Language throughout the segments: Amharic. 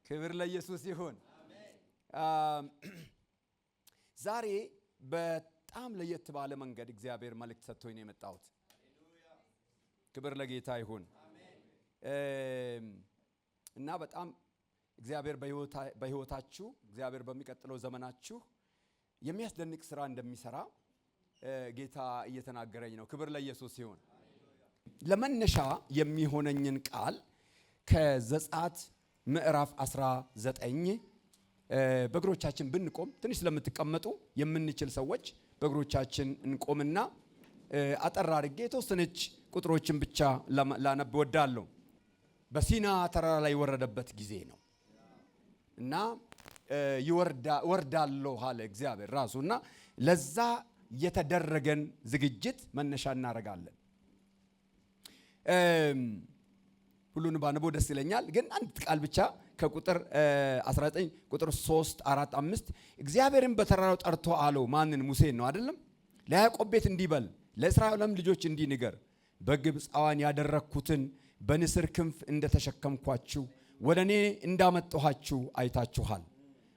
ክብር ለኢየሱስ ይሁን። ዛሬ በጣም ለየት ባለ መንገድ እግዚአብሔር መልእክት ሰጥቶኝ ነው የመጣሁት። ክብር ለጌታ ይሁን። እና በጣም እግዚአብሔር በህይወታችሁ እግዚአብሔር በሚቀጥለው ዘመናችሁ የሚያስደንቅ ስራ እንደሚሰራ ጌታ እየተናገረኝ ነው። ክብር ለኢየሱስ ይሁን። ለመነሻ የሚሆነኝን ቃል ከዘጸአት ምዕራፍ 19 በእግሮቻችን ብንቆም ትንሽ ስለምትቀመጡ የምንችል ሰዎች በእግሮቻችን እንቆምና አጠር አድርጌ የተወሰነች ቁጥሮችን ብቻ ላነብ ወዳለሁ። በሲና ተራራ ላይ የወረደበት ጊዜ ነው እና ይወርዳለሁ አለ እግዚአብሔር ራሱና ለዛ የተደረገን ዝግጅት መነሻ እናደርጋለን። ሁሉን ባነቦ ደስ ይለኛል፣ ግን አንድ ቃል ብቻ ከቁጥር 19 ቁጥር 3 4 5 እግዚአብሔርን በተራራው ጠርቶ አለው። ማንን? ሙሴን ነው አይደለም? ለያዕቆብ ቤት እንዲበል ለእስራኤልም ልጆች እንዲህ ንገር፣ በግብፃውያን ያደረኩትን በንስር ክንፍ እንደተሸከምኳችሁ ወደ እኔ እንዳመጣኋችሁ አይታችኋል።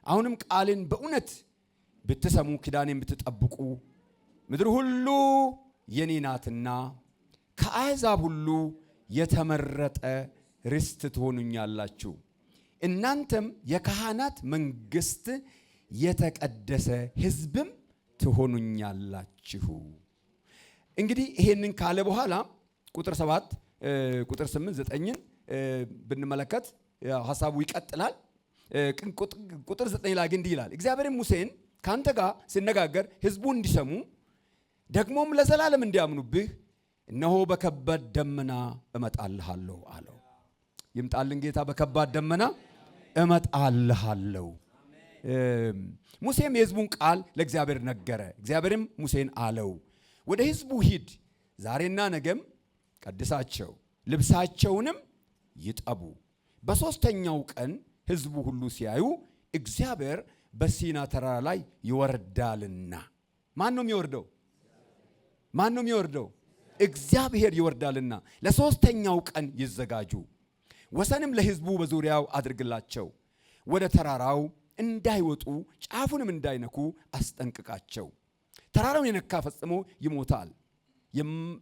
አሁንም ቃልን በእውነት ብትሰሙ ኪዳኔን ብትጠብቁ ምድር ሁሉ የኔ ናትና ከአሕዛብ ሁሉ የተመረጠ ርስት ትሆኑኛላችሁ። እናንተም የካህናት መንግስት የተቀደሰ ሕዝብም ትሆኑኛላችሁ። እንግዲህ ይሄንን ካለ በኋላ ቁጥር 7 ቁጥር 8 9ን ብንመለከት ሐሳቡ ይቀጥላል። ቁጥር 9 ላይ ግን እንዲህ ይላል፣ እግዚአብሔርም ሙሴን ካንተ ጋር ሲነጋገር ሕዝቡ እንዲሰሙ ደግሞም ለዘላለም እንዲያምኑብህ እነሆ በከባድ ደመና እመጣልሃለሁ አለው። ይምጣልን ጌታ። በከባድ ደመና እመጣልሃለሁ። ሙሴም የሕዝቡን ቃል ለእግዚአብሔር ነገረ። እግዚአብሔርም ሙሴን አለው፣ ወደ ሕዝቡ ሂድ፣ ዛሬና ነገም ቀድሳቸው፣ ልብሳቸውንም ይጠቡ። በሦስተኛው ቀን ሕዝቡ ሁሉ ሲያዩ እግዚአብሔር በሲና ተራራ ላይ ይወርዳልና። ማን ነው የሚወርደው? ማን ነው የሚወርደው? እግዚአብሔር ይወርዳልና ለሦስተኛው ቀን ይዘጋጁ። ወሰንም ለሕዝቡ በዙሪያው አድርግላቸው። ወደ ተራራው እንዳይወጡ ጫፉንም እንዳይነኩ አስጠንቅቃቸው። ተራራውን የነካ ፈጽሞ ይሞታል።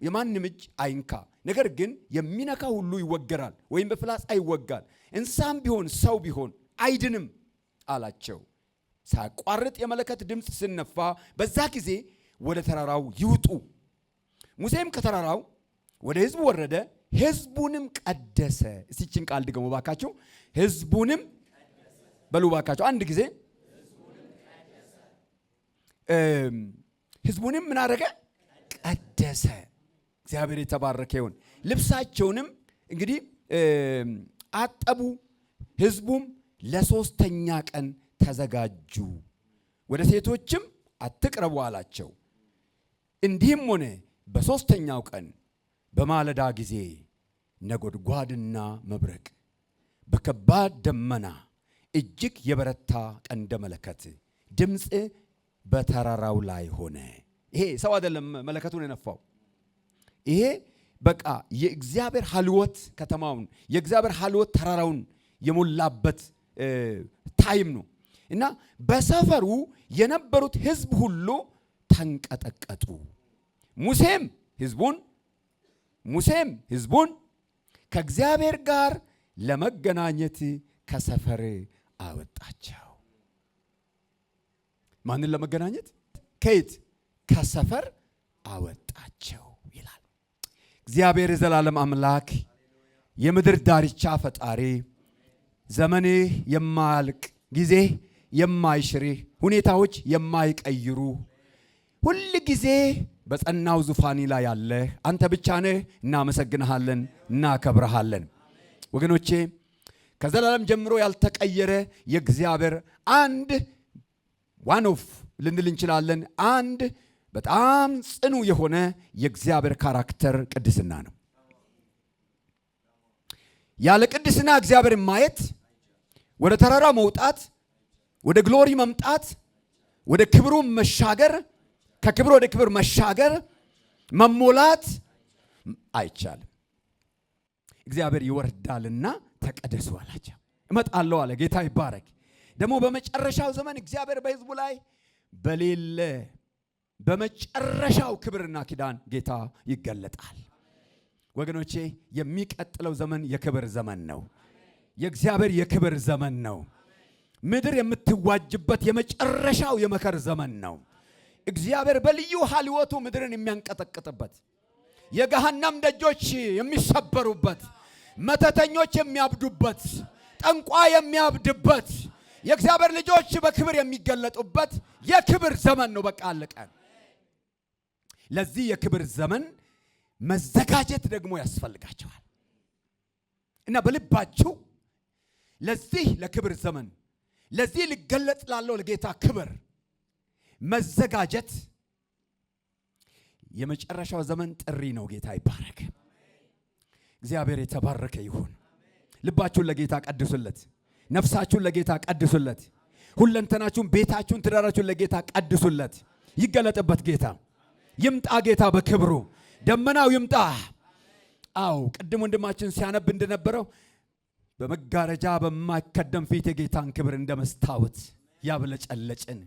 የማንም እጅ አይንካ፣ ነገር ግን የሚነካ ሁሉ ይወገራል ወይም በፍላጻ ይወጋል። እንስሳም ቢሆን ሰው ቢሆን አይድንም አላቸው። ሳያቋርጥ የመለከት ድምፅ ሲነፋ በዛ ጊዜ ወደ ተራራው ይውጡ። ሙሴም ከተራራው ወደ ሕዝቡ ወረደ፣ ሕዝቡንም ቀደሰ። እዚችን ቃል ድገሙ ባካችሁ። ሕዝቡንም በሉ ባካችሁ አንድ ጊዜ። ሕዝቡንም ምን አደረገ? ቀደሰ። እግዚአብሔር የተባረከ ይሁን። ልብሳቸውንም እንግዲህ አጠቡ። ሕዝቡም ለሦስተኛ ቀን ተዘጋጁ። ወደ ሴቶችም አትቅረቡ አላቸው። እንዲህም ሆነ በሦስተኛው ቀን በማለዳ ጊዜ ነጎድጓድና መብረቅ በከባድ ደመና እጅግ የበረታ ቀንደ መለከት ድምፅ በተራራው ላይ ሆነ። ይሄ ሰው አይደለም መለከቱን የነፋው። ይሄ በቃ የእግዚአብሔር ሀልወት ከተማውን የእግዚአብሔር ሀልወት ተራራውን የሞላበት ታይም ነው እና በሰፈሩ የነበሩት ሕዝብ ሁሉ ተንቀጠቀጡ። ሙሴም ሕዝቡን ከእግዚአብሔር ጋር ለመገናኘት ከሰፈር አወጣቸው። ማንን ለመገናኘት? ከየት? ከሰፈር አወጣቸው ይላል። እግዚአብሔር የዘላለም አምላክ የምድር ዳርቻ ፈጣሪ ዘመንህ የማያልቅ ጊዜ የማይሽርህ ሁኔታዎች የማይቀይሩ ሁል ጊዜ በጸናው ዙፋኒ ላይ ያለህ አንተ ብቻ ነህ። እናመሰግንሃለን፣ እናከብረሃለን። ወገኖቼ ከዘላለም ጀምሮ ያልተቀየረ የእግዚአብሔር አንድ ዋን ኦፍ ልንል እንችላለን አንድ በጣም ጽኑ የሆነ የእግዚአብሔር ካራክተር ቅድስና ነው። ያለ ቅድስና እግዚአብሔር ማየት፣ ወደ ተራራ መውጣት፣ ወደ ግሎሪ መምጣት፣ ወደ ክብሩ መሻገር፣ ከክብር ወደ ክብር መሻገር መሞላት አይቻልም። እግዚአብሔር ይወርዳልና ተቀደሱ አላቸው። እመጣለሁ አለ። ጌታ ይባረክ። ደግሞ በመጨረሻው ዘመን እግዚአብሔር በሕዝቡ ላይ በሌለ በመጨረሻው ክብርና ኪዳን ጌታ ይገለጣል። ወገኖቼ የሚቀጥለው ዘመን የክብር ዘመን ነው። የእግዚአብሔር የክብር ዘመን ነው። ምድር የምትዋጅበት የመጨረሻው የመከር ዘመን ነው። እግዚአብሔር በልዩ ሀልወቱ ምድርን የሚያንቀጠቅጥበት፣ የገሃነም ደጆች የሚሰበሩበት፣ መተተኞች የሚያብዱበት፣ ጠንቋይ የሚያብድበት፣ የእግዚአብሔር ልጆች በክብር የሚገለጡበት የክብር ዘመን ነው። በቃ አለቀ። ለዚህ የክብር ዘመን መዘጋጀት ደግሞ ያስፈልጋቸዋል እና በልባችሁ ለዚህ ለክብር ዘመን ለዚህ ሊገለጥ ላለው ለጌታ ክብር መዘጋጀት የመጨረሻው ዘመን ጥሪ ነው። ጌታ ይባረክ። እግዚአብሔር የተባረከ ይሁን። ልባችሁን ለጌታ ቀድሱለት። ነፍሳችሁን ለጌታ ቀድሱለት። ሁለንተናችሁን፣ ቤታችሁን፣ ትዳራችሁን ለጌታ ቀድሱለት። ይገለጥበት ጌታ። ይምጣ ጌታ በክብሩ። ደመናው ይምጣ። አው ቅድም ወንድማችን ሲያነብ እንደነበረው በመጋረጃ በማይከደን ፊት የጌታን ክብር እንደ መስታወት ያብለጨለጭን።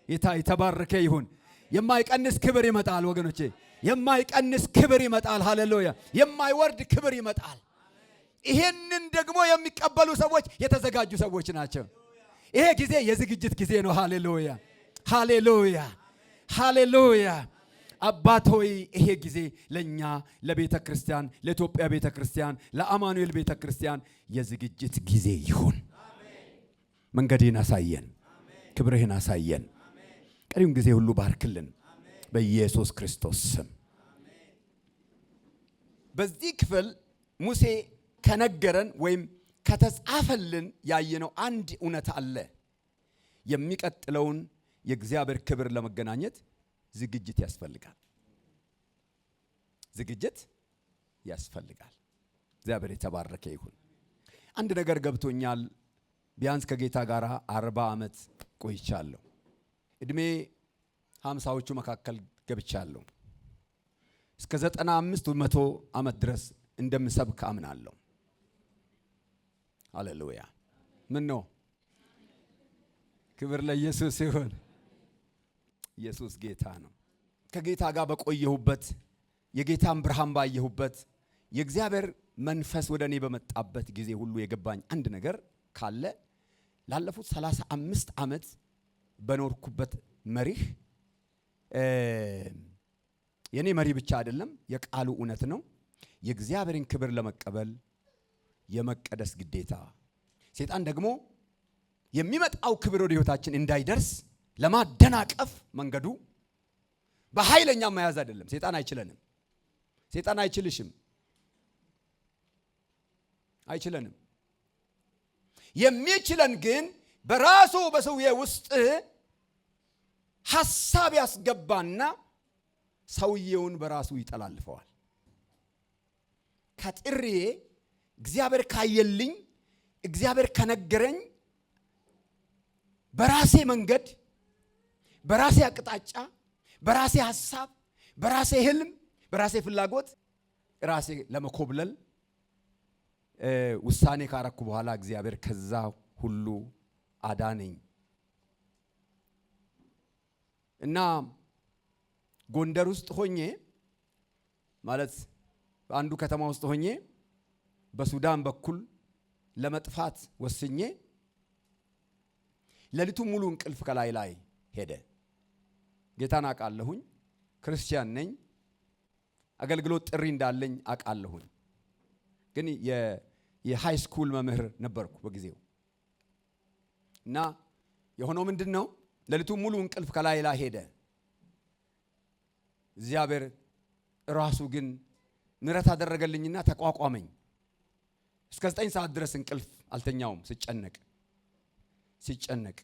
ጌታ የተባረከ ይሁን። የማይቀንስ ክብር ይመጣል ወገኖቼ፣ የማይቀንስ ክብር ይመጣል። ሃሌሉያ! የማይወርድ ክብር ይመጣል። ይሄንን ደግሞ የሚቀበሉ ሰዎች የተዘጋጁ ሰዎች ናቸው። ይሄ ጊዜ የዝግጅት ጊዜ ነው። ሃሌሉያ! ሃሌሉያ! ሃሌሉያ! አባት ሆይ ይሄ ጊዜ ለኛ ለቤተ ክርስቲያን፣ ለኢትዮጵያ ቤተ ክርስቲያን፣ ለአማኑኤል ቤተ ክርስቲያን የዝግጅት ጊዜ ይሁን። መንገድህን አሳየን፣ ክብርህን አሳየን። ቀሪውን ጊዜ ሁሉ ባርክልን በኢየሱስ ክርስቶስ ስም። በዚህ ክፍል ሙሴ ከነገረን ወይም ከተጻፈልን ያየነው አንድ እውነት አለ። የሚቀጥለውን የእግዚአብሔር ክብር ለመገናኘት ዝግጅት ያስፈልጋል። ዝግጅት ያስፈልጋል። እግዚአብሔር የተባረከ ይሁን። አንድ ነገር ገብቶኛል። ቢያንስ ከጌታ ጋር 40 ዓመት ቆይቻለሁ። እድሜ 50ዎቹ መካከል ገብቻለሁ። እስከ 95 100 ዓመት ድረስ እንደምሰብክ አምናለሁ። ሃሌሉያ! ምን ነው? ክብር ለኢየሱስ ይሁን። ኢየሱስ ጌታ ነው። ከጌታ ጋር በቆየሁበት የጌታን ብርሃን ባየሁበት የእግዚአብሔር መንፈስ ወደ እኔ በመጣበት ጊዜ ሁሉ የገባኝ አንድ ነገር ካለ ላለፉት 35 ዓመት በኖርኩበት መሪህ የኔ መሪ ብቻ አይደለም፣ የቃሉ እውነት ነው። የእግዚአብሔርን ክብር ለመቀበል የመቀደስ ግዴታ፣ ሰይጣን ደግሞ የሚመጣው ክብር ወደ ህይወታችን እንዳይደርስ ለማደናቀፍ መንገዱ በኃይለኛ መያዝ አይደለም። ሰይጣን አይችለንም። ሰይጣን አይችልሽም፣ አይችለንም። የሚችለን ግን በራሱ በሰውዬ ውስጥ ሐሳብ ያስገባና ሰውዬውን በራሱ ይጠላልፈዋል። ከጥሪዬ እግዚአብሔር ካየልኝ፣ እግዚአብሔር ከነገረኝ በራሴ መንገድ፣ በራሴ አቅጣጫ፣ በራሴ ሐሳብ፣ በራሴ ህልም፣ በራሴ ፍላጎት ራሴ ለመኮብለል ውሳኔ ካረኩ በኋላ እግዚአብሔር ከዛ ሁሉ አዳነኝ እና ጎንደር ውስጥ ሆኜ ማለት አንዱ ከተማ ውስጥ ሆኜ በሱዳን በኩል ለመጥፋት ወስኜ ሌሊቱ ሙሉ እንቅልፍ ከላይ ላይ ሄደ። ጌታን አውቃለሁኝ፣ ክርስቲያን ነኝ፣ አገልግሎት ጥሪ እንዳለኝ አውቃለሁኝ። ግን የሃይ ስኩል መምህር ነበርኩ በጊዜው እና የሆነው ምንድነው? ሌሊቱ ሙሉ እንቅልፍ ከላይ ላይ ሄደ። እግዚአብሔር ራሱ ግን ምሕረት አደረገልኝና ተቋቋመኝ። እስከ 9 ሰዓት ድረስ እንቅልፍ አልተኛውም ሲጨነቅ።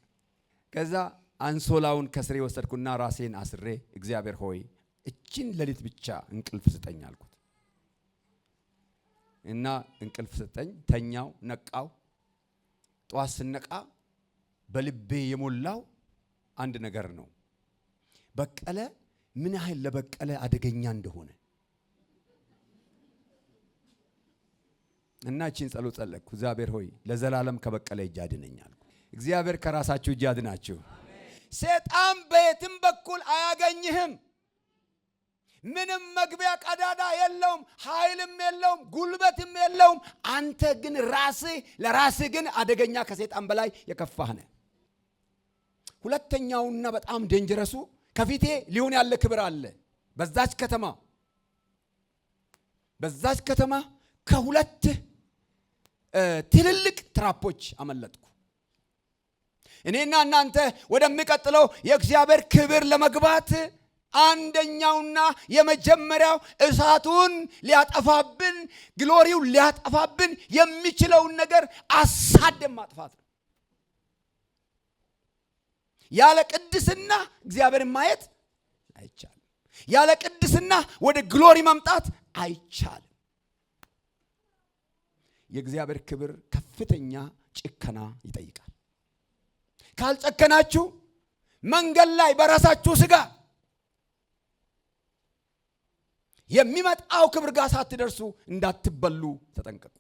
ከዛ አንሶላውን ከስሬ ወሰድኩና ራሴን አስሬ እግዚአብሔር ሆይ እቺን ሌሊት ብቻ እንቅልፍ ስጠኝ አልኩት እና እንቅልፍ ሰጠኝ። ተኛው፣ ነቃው። ጧት ስነቃ በልቤ የሞላው አንድ ነገር ነው። በቀለ ምን ያህል ለበቀለ አደገኛ እንደሆነ እና እቺን ጸሎት ጸለይኩ። እግዚአብሔር ሆይ ለዘላለም ከበቀለ እጅ አድነኝ አልኩ። እግዚአብሔር ከራሳችሁ እጅ አድናችሁ። ሰይጣን በየትም በኩል አያገኝህም። ምንም መግቢያ ቀዳዳ የለውም፣ ኃይልም የለውም፣ ጉልበትም የለውም። አንተ ግን ለራስህ ግን አደገኛ ከሰይጣን በላይ የከፋህ ነህ። ሁለተኛውና በጣም ዴንጀረሱ ከፊቴ ሊሆን ያለ ክብር አለ። በዛች ከተማ ከሁለት ትልልቅ ትራፖች አመለጥኩ። እኔና እናንተ ወደሚቀጥለው የእግዚአብሔር ክብር ለመግባት አንደኛውና የመጀመሪያው እሳቱን ሊያጠፋብን ግሎሪው ሊያጠፋብን የሚችለውን ነገር አሳደም ማጥፋት ነው። ያለ ቅድስና እግዚአብሔርን ማየት አይቻልም። ያለ ቅድስና ወደ ግሎሪ መምጣት አይቻልም። የእግዚአብሔር ክብር ከፍተኛ ጭከና ይጠይቃል። ካልጨከናችሁ መንገድ ላይ በራሳችሁ ስጋ የሚመጣው ክብር ጋር ሳትደርሱ እንዳትበሉ ተጠንቀቁ።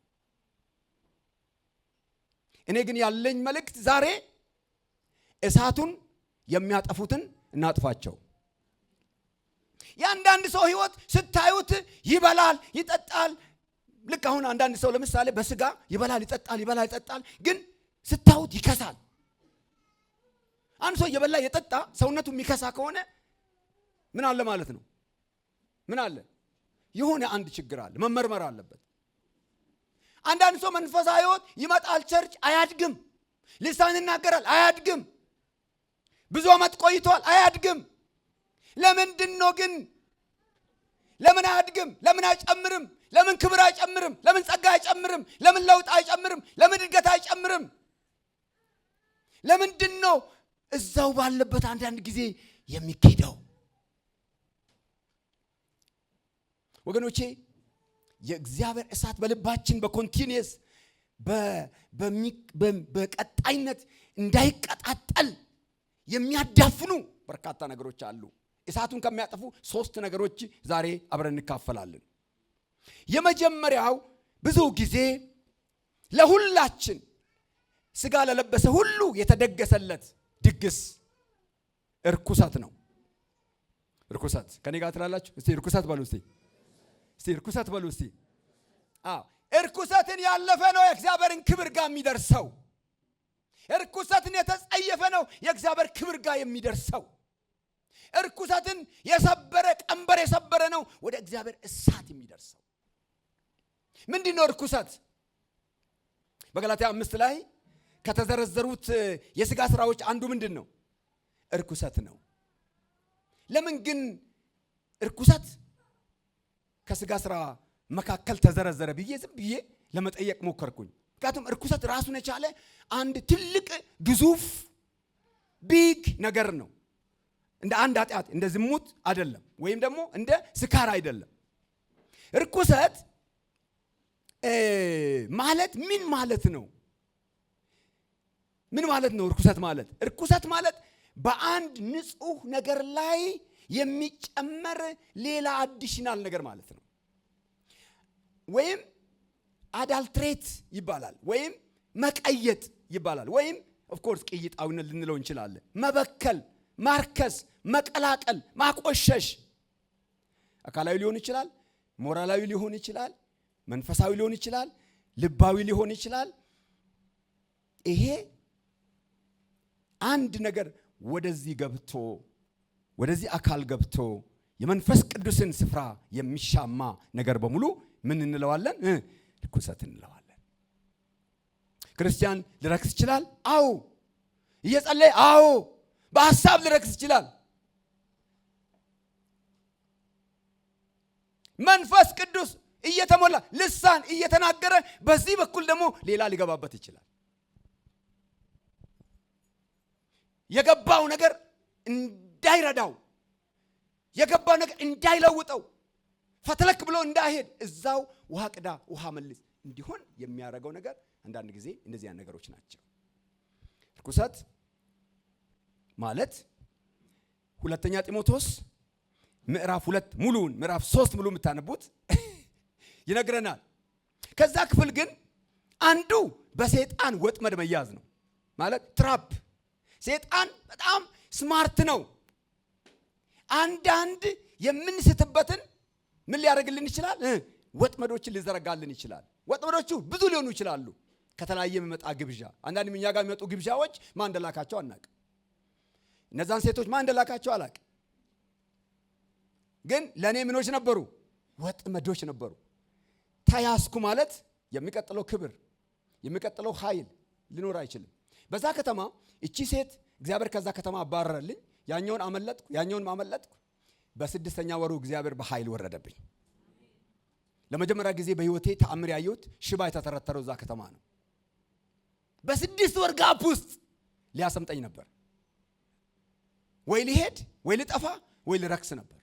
እኔ ግን ያለኝ መልእክት ዛሬ እሳቱን የሚያጠፉትን እናጥፋቸው። የአንዳንድ ሰው ህይወት ስታዩት ይበላል ይጠጣል። ልክ አሁን አንዳንድ ሰው ለምሳሌ በስጋ ይበላል ይጠጣል፣ ግን ስታዩት ይከሳል። አንድ ሰው እየበላ የጠጣ ሰውነቱ የሚከሳ ከሆነ ምን አለ ማለት ነው? ምን አለ? የሆነ አንድ ችግር አለ፣ መመርመር አለበት። አንዳንድ ሰው መንፈሳዊ ህይወት ይመጣል፣ ቸርች አያድግም፣ ልሳን ይናገራል አያድግም፣ ብዙ ዓመት ቆይቷል አያድግም። ለምንድን ነው ግን? ለምን አያድግም? ለምን አይጨምርም? ለምን ክብር አይጨምርም? ለምን ጸጋ አይጨምርም? ለምን ለውጥ አይጨምርም? ለምን እድገት አይጨምርም? ለምንድን ነው እዛው ባለበት አንዳንድ ጊዜ የሚኬደው? ወገኖቼ የእግዚአብሔር እሳት በልባችን በኮንቲኒየስ በቀጣይነት እንዳይቀጣጠል የሚያዳፍኑ በርካታ ነገሮች አሉ። እሳቱን ከሚያጠፉ 3 ነገሮች ዛሬ አብረን እንካፈላለን። የመጀመሪያው ብዙ ጊዜ ለሁላችን ስጋ ለለበሰ ሁሉ የተደገሰለት ድግስ እርኩሰት ነው። እርኩሰት ከኔ ጋር ትላላችሁ? እስቲ እርኩሰት በሉ እስቲ እርኩሰት በሉ እስቲ። እርኩሰትን ያለፈ ነው የእግዚአብሔርን ክብር ጋር የሚደርሰው። እርኩሰትን የተጸየፈ ነው የእግዚአብሔር ክብር ጋር የሚደርሰው። እርኩሰትን የሰበረ ቀንበር የሰበረ ነው ወደ እግዚአብሔር እሳት የሚደርሰው። ምንድነው እርኩሰት? በገላትያ 5 ላይ ከተዘረዘሩት የሥጋ ስራዎች አንዱ ምንድነው? እርኩሰት ነው። ለምን ግን እርኩሰት ከሥጋ ስራ መካከል ተዘረዘረ ብዬ ዝም ብዬ ለመጠየቅ ሞከርኩኝ። ምክንያቱም እርኩሰት ራሱን የቻለ አንድ ትልቅ ግዙፍ ቢግ ነገር ነው። እንደ አንድ ኃጢአት እንደ ዝሙት አይደለም፣ ወይም ደግሞ እንደ ስካር አይደለም። እርኩሰት ማለት ምን ማለት ነው? ምን ማለት ነው እርኩሰት ማለት? እርኩሰት ማለት በአንድ ንጹህ ነገር ላይ የሚጨመር ሌላ አዲሽናል ነገር ማለት ነው። ወይም አዳልትሬት ይባላል፣ ወይም መቀየጥ ይባላል፣ ወይም ኦፍ ኮርስ ቅይጣዊነት ልንለው እንችላለን። መበከል፣ ማርከስ፣ መቀላቀል፣ ማቆሸሽ አካላዊ ሊሆን ይችላል፣ ሞራላዊ ሊሆን ይችላል፣ መንፈሳዊ ሊሆን ይችላል፣ ልባዊ ሊሆን ይችላል። ይሄ አንድ ነገር ወደዚህ ገብቶ ወደዚህ አካል ገብቶ የመንፈስ ቅዱስን ስፍራ የሚሻማ ነገር በሙሉ ምን እንለዋለን? ርኩሰት እንለዋለን። ክርስቲያን ሊረክስ ይችላል። አዎ። እየጸለየ አዎ። በሐሳብ ሊረክስ ይችላል። መንፈስ ቅዱስ እየተሞላ ልሳን እየተናገረ በዚህ በኩል ደግሞ ሌላ ሊገባበት ይችላል። የገባው ነገር እንዳይረዳው፣ የገባው ነገር እንዳይለውጠው፣ ፈትለክ ብሎ እንዳይሄድ እዛው ውሃ ቅዳ ውሃ መልስ እንዲሆን የሚያደርገው ነገር አንዳንድ ጊዜ እንደዚህ አይነት ነገሮች ናቸው። ርኩሰት ማለት ሁለተኛ ጢሞቴዎስ ምዕራፍ 2 ሙሉውን ምዕራፍ 3 ሙሉ የምታነቡት ይነግረናል። ከዛ ክፍል ግን አንዱ በሰይጣን ወጥመድ መያዝ ነው። ማለት ትራፕ። ሰይጣን በጣም ስማርት ነው። አንዳንድ የምንስትበትን ምን ሊያደርግልን ይችላል? ወጥመዶችን ሊዘረጋልን ይችላል። ወጥመዶቹ ብዙ ሊሆኑ ይችላሉ። ከተለያየ የሚመጣ ግብዣ። አንዳንድ እኛ ጋር የሚመጡ ግብዣዎች ማን እንደላካቸው አናውቅም። እነዛን ሴቶች ማን እንደላካቸው አላውቅም። ግን ለእኔ ምኖች ነበሩ? ወጥመዶች ነበሩ። ተያዝኩ ማለት የሚቀጥለው ክብር የሚቀጥለው ኃይል ሊኖር አይችልም። በዛ ከተማ እቺ ሴት እግዚአብሔር ከዛ ከተማ አባረረልኝ። ያኛውን አመለጥኩ። በስድስተኛ ወሩ እግዚአብሔር በኃይል ወረደብኝ። ለመጀመሪያ ጊዜ በህይወቴ ተአምር ያየሁት ሽባ የተተረተረው እዛ ከተማ ነው። በ6 ወር ጋፕ ውስጥ ሊያሰምጠኝ ነበር። ወይ ሊሄድ ወይ ልጠፋ ወይ ልረክስ ነበር።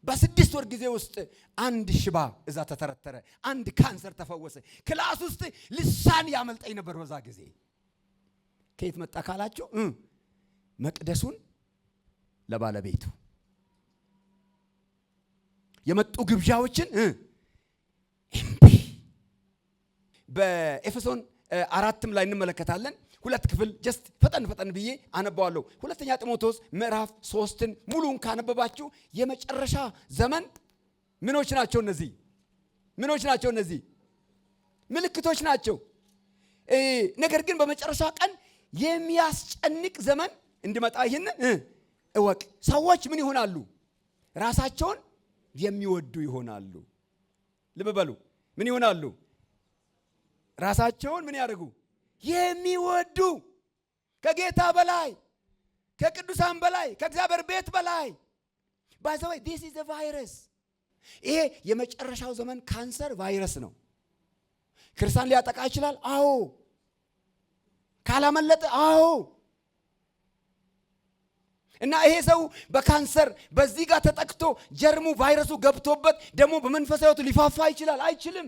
በ6 ወር ጊዜ ውስጥ አንድ ሽባ እዛ ተተረተረ። አንድ ካንሰር ተፈወሰ። ክላስ ውስጥ ልሳን ያመልጠኝ ነበር በዛ ጊዜ። ከየት መጣ ካላችሁ መቅደሱን ለባለቤቱ የመጡ ግብዣዎችን እምቢ። በኤፌሶን 4 ላይ እንመለከታለን። 2 ክፍል ጀስት ፈጠን ብዬ አነባዋለሁ። ሁለተኛ ጢሞቴዎስ ምዕራፍ 3ን ሙሉን ካነበባችሁ የመጨረሻ ዘመን ምኖች ናቸው እነዚህ? ምልክቶች ናቸው። ነገር ግን በመጨረሻ ቀን የሚያስጨንቅ ዘመን እንዲመጣ ይህንን እወቅ። ሰዎች ምን ይሆናሉ? ራሳቸውን የሚወዱ ይሆናሉ። ልብ በሉ። ምን ይሆናሉ? ራሳቸውን ምን ያደርጉ? የሚወዱ። ከጌታ በላይ፣ ከቅዱሳን በላይ፣ ከእግዚአብሔር ቤት በላይ። by the way this is a virus። ይሄ የመጨረሻው ዘመን ካንሰር ቫይረስ ነው። ክርስቲያን ሊያጠቃ ይችላል። አዎ። ካላመለጠ አዎ። እና ይሄ ሰው በካንሰር በዚህ ጋር ተጠቅቶ ጀርሙ ቫይረሱ ገብቶበት ደግሞ በመንፈሳዊ ሕይወቱ ሊፋፋ ይችላል። አይችልም።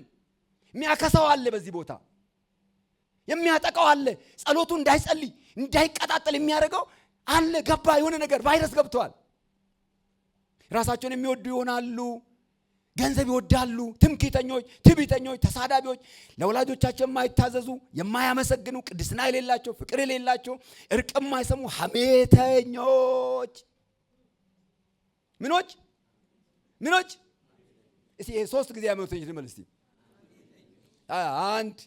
የሚያከሳው አለ፣ በዚህ ቦታ የሚያጠቃው አለ። ጸሎቱ እንዳይጸልይ እንዳይቀጣጠል የሚያደርገው አለ። ገባ፣ የሆነ ነገር ቫይረስ ገብቷል። ራሳቸውን የሚወዱ ይሆናሉ። ገንዘብ ይወዳሉ። ትምክህተኞች፣ ትዕቢተኞች፣ ተሳዳቢዎች፣ ለወላጆቻቸው የማይታዘዙ፣ የማያመሰግኑ፣ ቅድስና የሌላቸው፣ ፍቅር የሌላቸው፣ እርቅ የማይሰሙ፣ ሐሜተኞች። ምኖች እስቲ 3 ጊዜ ሐሜተኞች ልመል እስቲ። አንድ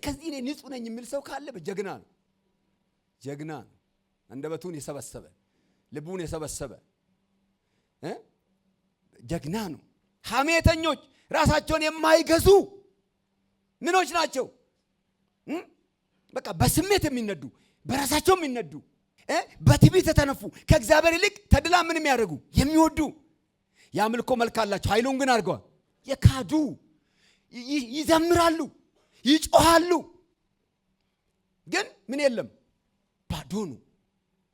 ከዚህ እኔ ንጹህ ነኝ የሚል ሰው ካለ ጀግና ነው። አንደበቱን የሰበሰበ ልቡን የሰበሰበ ጀግና ነው። ሐሜተኞች ራሳቸውን የማይገዙ ምኖች ናቸው? በቃ በስሜት የሚነዱ፣ በራሳቸው የሚነዱ፣ በትዕቢት የተነፉ፣ ከእግዚአብሔር ይልቅ ተድላ ምን የሚያደርጉ የሚወዱ። የአምልኮ መልክ አላቸው፣ ኃይሉን ግን አድርገዋል የካዱ። ይዘምራሉ፣ ይጮሃሉ፣ ግን ምን የለም፣ ባዶ ነው።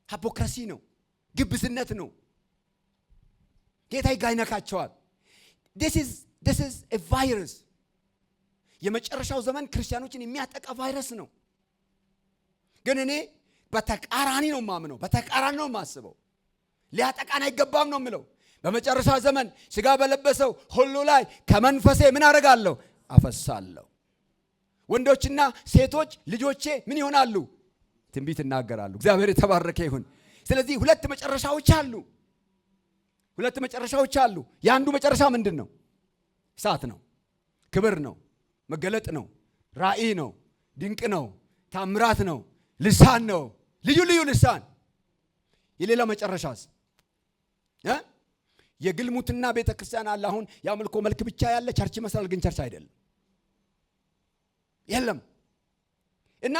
ሂፖክራሲ ነው፣ ግብዝነት ነው። ጌታ ይጋይነካቸዋል። this is a virus። የመጨረሻው ዘመን ክርስቲያኖችን የሚያጠቃ ቫይረስ ነው። ግን እኔ በተቃራኒ ነው ማምነው፣ በተቃራኒ ነው ማስበው። ሊያጠቃን አይገባም ነው የምለው። በመጨረሻ ዘመን ስጋ በለበሰው ሁሉ ላይ ከመንፈሴ ምን አደርጋለሁ? አፈሳለሁ። ወንዶችና ሴቶች ልጆቼ ምን ይሆናሉ? ትንቢት ይናገራሉ። እግዚአብሔር የተባረከ ይሁን። ስለዚህ 2 መጨረሻዎች አሉ። የአንዱ መጨረሻ ምንድን ነው? እሳት ነው፣ ክብር ነው፣ መገለጥ ነው፣ ራእይ ነው፣ ድንቅ ነው፣ ታምራት ነው፣ ልሳን ነው፣ ልዩ ልሳን። የሌላ መጨረሻስ የግልሙትና ቤተክርስቲያን አለ። አሁን የአምልኮ መልክ ብቻ ያለ ቸርች ይመስላል፣ ግን ቸርች አይደለም። የለም። እና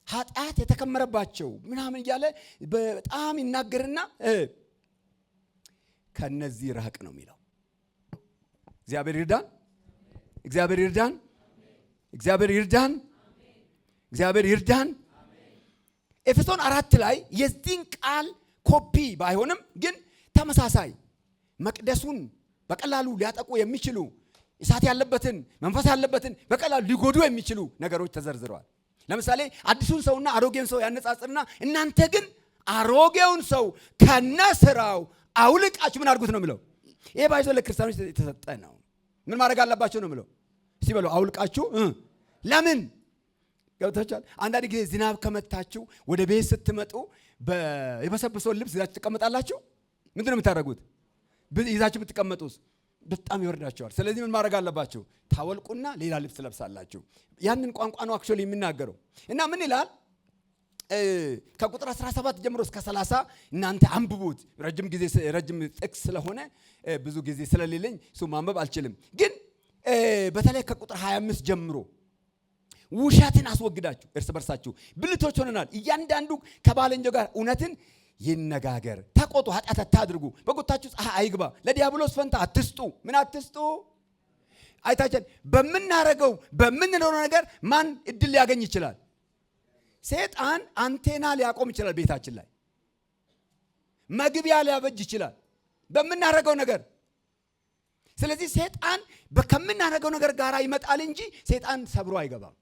ኃጢአት የተከመረባቸው ምናምን እያለ በጣም ይናገርና ከነዚህ ራቅ ነው የሚለው። እግዚአብሔር ይርዳን። ኤፌሶን 4 ላይ የዚህን ቃል ኮፒ ባይሆንም ግን ተመሳሳይ መቅደሱን በቀላሉ ሊያጠቁ የሚችሉ እሳት ያለበትን መንፈስ ያለበትን በቀላሉ ሊጎዱ የሚችሉ ነገሮች ተዘርዝረዋል። ለምሳሌ አዲሱን ሰውና አሮጌውን ሰው ያነጻጽርና እናንተ ግን አሮጌውን ሰው ከነስራው አውልቃችሁ ምን አድርጉት ነው የሚለው። ይሄ ባይዞ ለክርስቲያኖች የተሰጠ ነው። ምን ማድረግ አለባቸው ነው የሚለው። እስቲ በለው አውልቃችሁ። ለምን ገብታችኋል? አንዳንድ ጊዜ ዝናብ ከመታችሁ ወደ ቤት ስትመጡ የበሰበሰውን ልብስ ይዛችሁ ትቀመጣላችሁ። ምንድን ነው የምታደርጉት? ይዛችሁ ብትቀመጡስ በጣም ይወርዳቸዋል። ስለዚህ ምን ማድረግ አለባችሁ? ታወልቁና ሌላ ልብስ ትለብሳላችሁ። ያንን ቋንቋ ነው አክቹአሊ የሚናገረው። እና ምን ይላል? ከቁጥር 17 ጀምሮ እስከ 30 እናንተ አንብቡት። ረጅም ጥቅስ ስለሆነ ብዙ ጊዜ ስለሌለኝ እሱ ማንበብ አልችልም። ግን በተለይ ከቁጥር 25 ጀምሮ ውሸትን አስወግዳችሁ እርስ በርሳችሁ ብልቶች ሆነናል፣ እያንዳንዱ ከባልንጀራው ጋር እውነትን ይነጋገር፣ ተቆጡ፣ ኃጢአት አታድርጉ፣ በጎታችሁ ፀሐይ አይግባ፣ ለዲያብሎስ ፈንታ አትስጡ። ምን አትስጡ? አይታችን በምንለው ነገር ማን እድል ሊያገኝ ይችላል? ሰይጣን አንቴና ሊያቆም ይችላል። ቤታችን ላይ መግቢያ ሊያበጅ ይችላል በምናደርገው ነገር። ስለዚህ ሰይጣን ከምናደርገው ነገር ጋር ይመጣል እንጂ ሰይጣን ሰብሮ አይገባም።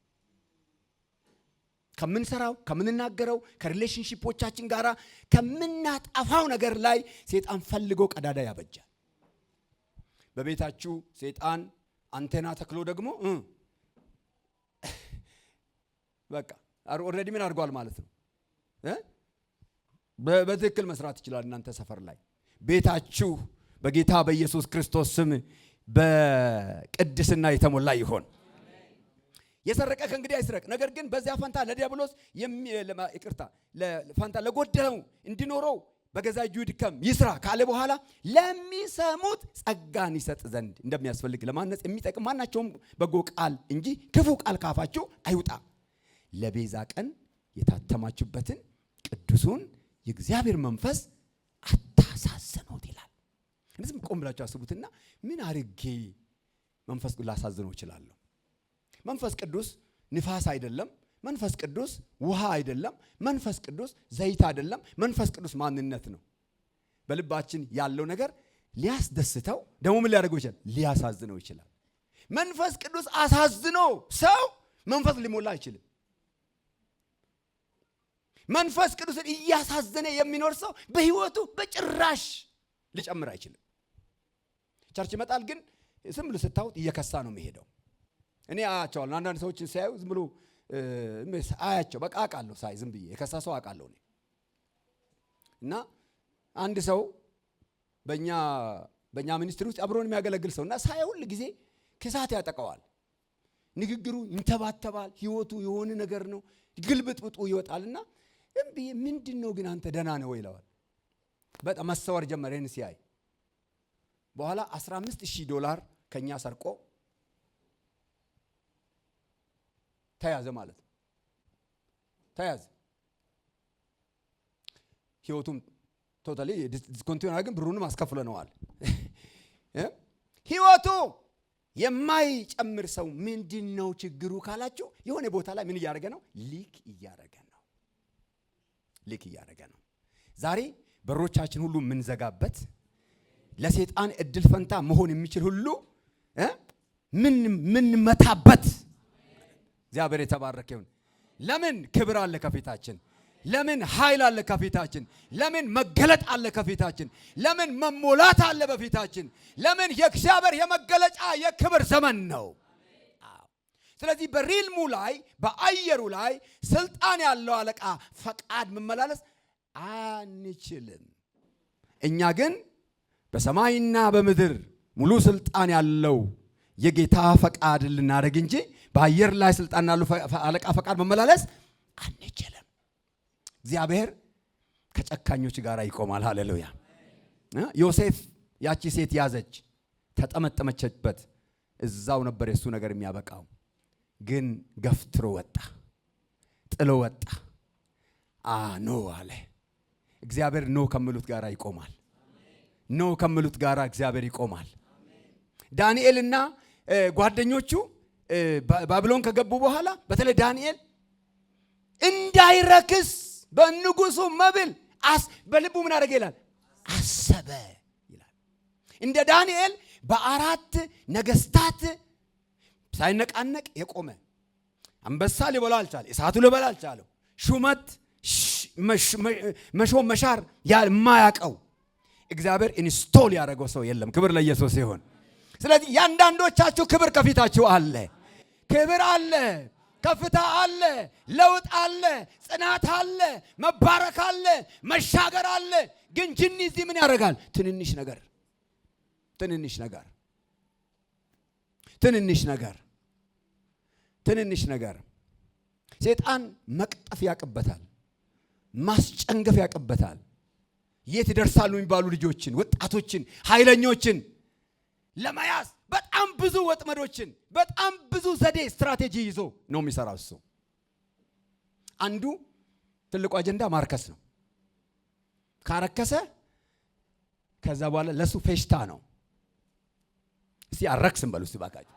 ከምንሰራው፣ ከምንናገረው፣ ከሪሌሽንሺፖቻችን ጋር ከምናጠፋው ነገር ላይ ሰይጣን ፈልጎ ቀዳዳ ያበጃል። በቤታችሁ ሰይጣን አንቴና ተክሎ ደግሞ በቃ ኦልሬዲ ምን አድርጓል ማለት ነው። በትክክል መስራት ይችላል። እናንተ ሰፈር ላይ ቤታችሁ በጌታ በኢየሱስ ክርስቶስ ስም በቅድስና የተሞላ ይሆን። የሰረቀ ከእንግዲህ አይስረቅ፣ ነገር ግን በዚያ ፈንታ ለዲያብሎስ ፈንታ ለጎደለው እንዲኖረው በገዛ እጁ ይድከም ይስራ ካለ በኋላ ለሚሰሙት ጸጋን ይሰጥ ዘንድ እንደሚያስፈልግ ለማነጽ የሚጠቅም ማናቸውም በጎ ቃል እንጂ ክፉ ቃል ካፋችሁ አይውጣ። ለቤዛ ቀን የታተማችሁበትን ቅዱሱን የእግዚአብሔር መንፈስ አታሳዝኑት ይላል። እንደዚህ ቆም ብላችሁ አስቡትና ምን አድርጌ መንፈስ ቅዱስ ላሳዝነው እችላለሁ? መንፈስ ቅዱስ ንፋስ አይደለም። መንፈስ ቅዱስ ውሃ አይደለም። መንፈስ ቅዱስ ዘይት አይደለም። መንፈስ ቅዱስ ማንነት ነው። በልባችን ያለው ነገር ሊያስደስተው ደግሞ ምን ሊያደርገው ይችላል? ሊያሳዝነው ይችላል። መንፈስ ቅዱስ አሳዝኖ ሰው መንፈስ ሊሞላ አይችልም። መንፈስ ቅዱስን እያሳዘነ የሚኖር ሰው በህይወቱ በጭራሽ ሊጨምር አይችልም። ቸርች ይመጣል፣ ግን ዝም ብሎ ስታዩት እየከሳ ነው የሚሄደው። እኔ አያቸዋለሁ። አንዳንድ ሰዎችን ሲያዩ ዝም ብሎ አያቸው። በቃ አውቃለሁ፣ ሳይ ዝም ብዬ የከሳ ሰው አውቃለሁ እኔ። እና አንድ ሰው በእኛ ሚኒስትሪ ውስጥ አብሮን የሚያገለግል ሰው እና ሳይ ሁል ጊዜ ክሳት ያጠቀዋል። ንግግሩ ይንተባተባል፣ ህይወቱ የሆነ ነገር ነው፣ ግልብጥብጡ ይወጣልና ዝም ብዬ ምንድን ነው ግን አንተ ደህና ነው ይለዋል። በጣም መሰወር ጀመረ። ይህን ሲያይ በኋላ $15,000 ከኛ ሰርቆ ተያዘ ማለት ነው። ተያዘ። ህይወቱም ቶታሊ ዲስኮንቲኒው ግን ብሩንም አስከፍለነዋል። ህይወቱ የማይጨምር ሰው ምንድነው ችግሩ ካላችሁ የሆነ ቦታ ላይ ምን እያደረገ ነው? ሊክ እያደረገ ነው። ዛሬ በሮቻችን ሁሉ የምንዘጋበት ለሰይጣን እድል ፈንታ መሆን የሚችል ሁሉ ምን መታበት። እግዚአብሔር የተባረከ ይሁን። ለምን ክብር አለ ከፊታችን? ለምን ኃይል አለ ከፊታችን? ለምን መገለጥ አለ ከፊታችን? ለምን መሞላት አለ በፊታችን? ለምን የእግዚአብሔር የመገለጫ የክብር ዘመን ነው። ስለዚህ በሪልሙ ላይ በአየሩ ላይ ስልጣን ያለው አለቃ ፈቃድ መመላለስ አንችልም። እኛ ግን በሰማይና በምድር ሙሉ ስልጣን ያለው የጌታ ፈቃድ ልናደርግ እንጂ በአየር ላይ ስልጣን ያለው አለቃ ፈቃድ መመላለስ አንችልም። እግዚአብሔር ከጨካኞች ጋር ይቆማል። ሃሌሉያ። ዮሴፍ ያቺ ሴት ያዘች፣ ተጠመጠመችበት። እዛው ነበር የሱ ነገር የሚያበቃው። ግን ገፍትሮ ወጣ፣ ጥሎ ወጣ። ኖ አለ። እግዚአብሔር ኖ ከሚሉት ጋር ይቆማል። ኖ ከሚሉት ጋር እግዚአብሔር ይቆማል። ዳንኤልና ጓደኞቹ ባቢሎን ከገቡ በኋላ በተለይ ዳንኤል እንዳይረክስ በንጉሱ መብል በልቡ ምን አደረገ ይላል? አሰበ ይላል። እንደ ዳንኤል በአራት ነገስታት ሳይነቃነቅ የቆመ አንበሳ ሊበላ አልቻለ፣ እሳቱ ሊበላ አልቻለው፣ ሹመት መሾም መሻር የማያውቀው እግዚአብሔር ኢንስቶል ያደረገው ሰው የለም። ክብር ለኢየሱስ ይሁን። ስለዚህ ያንዳንዶቻችሁ ክብር ከፊታችሁ አለ። ክብር አለ፣ ከፍታ አለ፣ ለውጥ አለ፣ ጽናት አለ፣ መባረክ አለ፣ መሻገር አለ። ግን ጅኒ እዚህ ምን ያደርጋል? ትንንሽ ነገር ሰይጣን መቅጠፍ ያቅበታል፣ ማስጨንገፍ ያቅበታል። የት ይደርሳሉ የሚባሉ ልጆችን፣ ወጣቶችን፣ ኃይለኞችን ለመያዝ በጣም ብዙ ወጥመዶችን፣ በጣም ብዙ ዘዴ፣ ስትራቴጂ ይዞ ነው የሚሰራው እሱ። አንዱ ትልቁ አጀንዳ ማርከስ ነው። ካረከሰ ከዛ በኋላ ለሱ ፌሽታ ነው። እስቲ አረክስም በሉ እስቲ ባካችሁ።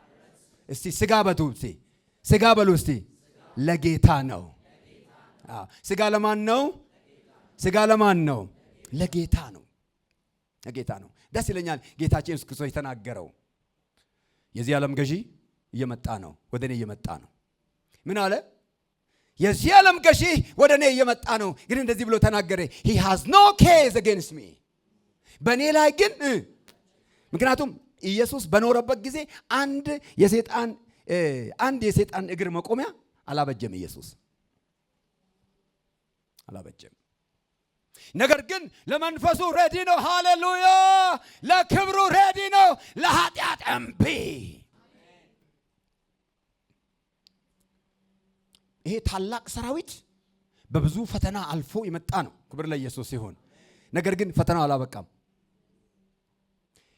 እስቲ ስጋ በሉ እስቲ ስጋ በሉ እስቲ። ለጌታ ነው። ስጋ ለማን ነው? ስጋ ለማን ነው? ለጌታ ነው። ለጌታ ነው። ደስ ይለኛል ጌታችን ኢየሱስ ክርስቶስ የተናገረው። የዚህ ዓለም ገዢ እየመጣ ነው፣ ወደ እኔ እየመጣ ነው። ምን አለ? የዚህ ዓለም ገዢ ወደ እኔ እየመጣ ነው፣ ግን እንደዚህ ብሎ ተናገረ። he has no case against me። በእኔ ላይ ግን ምክንያቱም ኢየሱስ በኖረበት ጊዜ አንድ የሰይጣን እግር መቆሚያ አላበጀም። ኢየሱስ አላበጀም። ነገር ግን ለመንፈሱ ሬዲ ነው። ሃሌሉያ! ለክብሩ ሬዲ ነው። ለኃጢአት እምቢ። ይሄ ታላቅ ሰራዊት በብዙ ፈተና አልፎ የመጣ ነው። ክብር ለኢየሱስ ይሁን። ነገር ግን ፈተናው አላበቃም።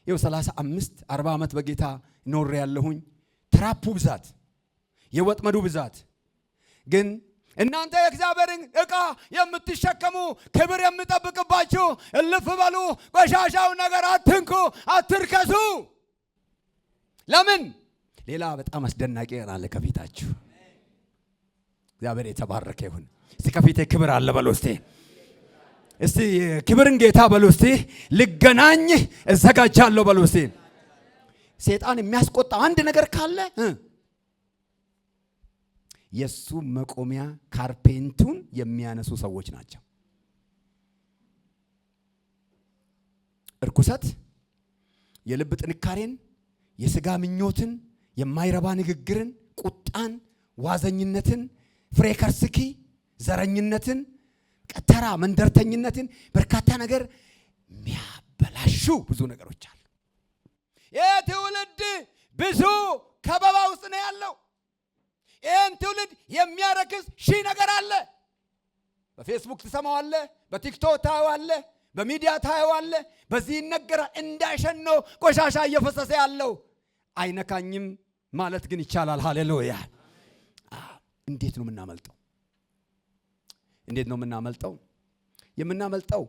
ይኸው 35-40 ዓመት በጌታ ኖር ያለሁኝ ትራፑ ብዛት፣ የወጥመዱ ብዛት ግን እናንተ የእግዚአብሔርን ዕቃ የምትሸከሙ ክብር የምጠብቅባችሁ እልፍ በሉ። ቆሻሻው ነገር አትንኩ፣ አትርከሱ። ለምን? ሌላ በጣም አስደናቂ አለ ከፊታችሁ። እግዚአብሔር የተባረከ ይሁን። እስቲ ከፊቴ ክብር አለ በሉ እስቲ። እስቲ ክብርን ጌታ በሉ እስቲ። ልገናኝ እዘጋጃለሁ በሉ እስቲ። ሰይጣን የሚያስቆጣ አንድ ነገር ካለ የሱ መቆሚያ ካርፔንቱን የሚያነሱ ሰዎች ናቸው። እርኩሰት፣ የልብ ጥንካሬን፣ የሥጋ ምኞትን፣ የማይረባ ንግግርን፣ ቁጣን፣ ዋዘኝነትን፣ ፍሬከርስኪ ዘረኝነትን፣ ቀተራ መንደርተኝነትን፣ በርካታ ነገር የሚያበላሹ ብዙ ነገሮች አሉ። ይህ ትውልድ ብዙ ከበባ ውስጥ ነው ያለው። ይህን ትውልድ የሚያረክስ ሺህ ነገር አለ። በፌስቡክ ትሰማዋለህ፣ በቲክቶክ ታየዋለህ፣ በሚዲያ ታየዋለህ። በዚህ ይነገራል። እንዳሸኖ ቆሻሻ እየፈሰሰ ያለው አይነካኝም ማለት ግን ይቻላል። ሃሌሉያ! እንዴት ነው የምናመልጠው? እንዴት ነው የምናመልጠው? የምናመልጠው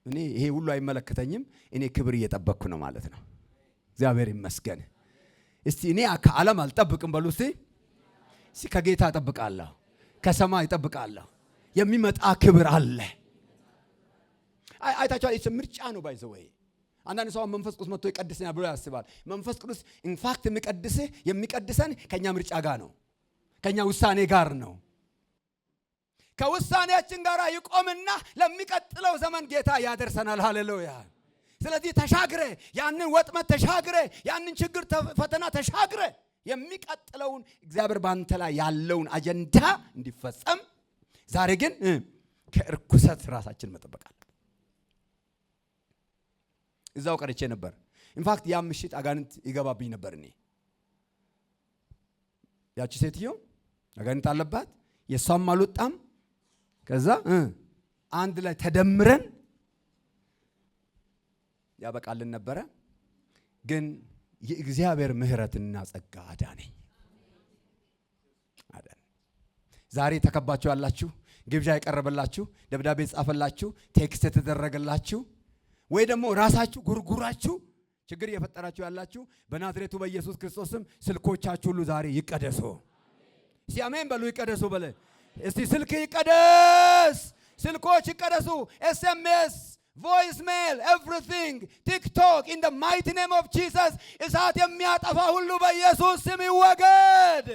እኔ ይሄ ሁሉ አይመለከተኝም፣ እኔ ክብር እየጠበቅኩ ነው ማለት ነው። እግዚአብሔር ይመስገን። እስቲ እኔ ከዓለም አልጠብቅም በሉ እስቲ። ከጌታ እጠብቃለሁ፣ ከሰማይ እጠብቃለሁ። የሚመጣ ክብር አለ። አይታችኋል። እሱ ምርጫ ነው ባይዘወይ። አንዳንድ ሰው መንፈስ ቅዱስ መጥቶ ይቀድሰኛል ብሎ ያስባል። መንፈስ ቅዱስ ኢንፋክት የሚቀድሰን ከኛ ምርጫ ጋር ነው፣ ከኛ ውሳኔ ጋር ነው። ከውሳኔያችን ጋር ይቆምና ለሚቀጥለው ዘመን ጌታ ያደርሰናል። ሃሌሉያ! ስለዚህ ተሻግረ ያንን ወጥመት ተሻግረ ያንን ችግር ፈተና ተሻግረ የሚቀጥለውን እግዚአብሔር ባንተ ላይ ያለውን አጀንዳ እንዲፈጸም ዛሬ ግን ከርኩሰት ራሳችን መጠበቅ አለብን። እዛው ቀርቼ ነበር። ኢንፋክት ያ ምሽት አጋንንት ይገባብኝ ነበር። እኔ ያቺ ሴትዮ አጋንንት አለባት፣ የሷም አልወጣም። ከዛ አንድ ላይ ተደምረን ያበቃልን ነበረ። ግን የእግዚአብሔር ምሕረትና ጸጋ አዳነኝ። ዛሬ ተከባችሁ ያላችሁ፣ ግብዣ የቀረበላችሁ፣ ደብዳቤ ጻፈላችሁ፣ ቴክስት የተደረገላችሁ ወይ ደግሞ ራሳችሁ ጉርጉራችሁ ችግር እየፈጠራችሁ ያላችሁ በናዝሬቱ በኢየሱስ ክርስቶስም ስልኮቻችሁ ሁሉ ዛሬ ይቀደሱ። እስቲ አሜን በሉ። ይቀደሱ በለ እስቲ። ስልክ ይቀደስ፣ ስልኮች ይቀደሱ። ኤስኤምኤስ፣ ቮይስ ሜል፣ ኤቭሪቲንግ ቲክቶክ ኢን ዘ ማይቲ ኔም ኦፍ ጂሰስ። እሳት የሚያጠፋ ሁሉ በኢየሱስ ስም ይወገድ።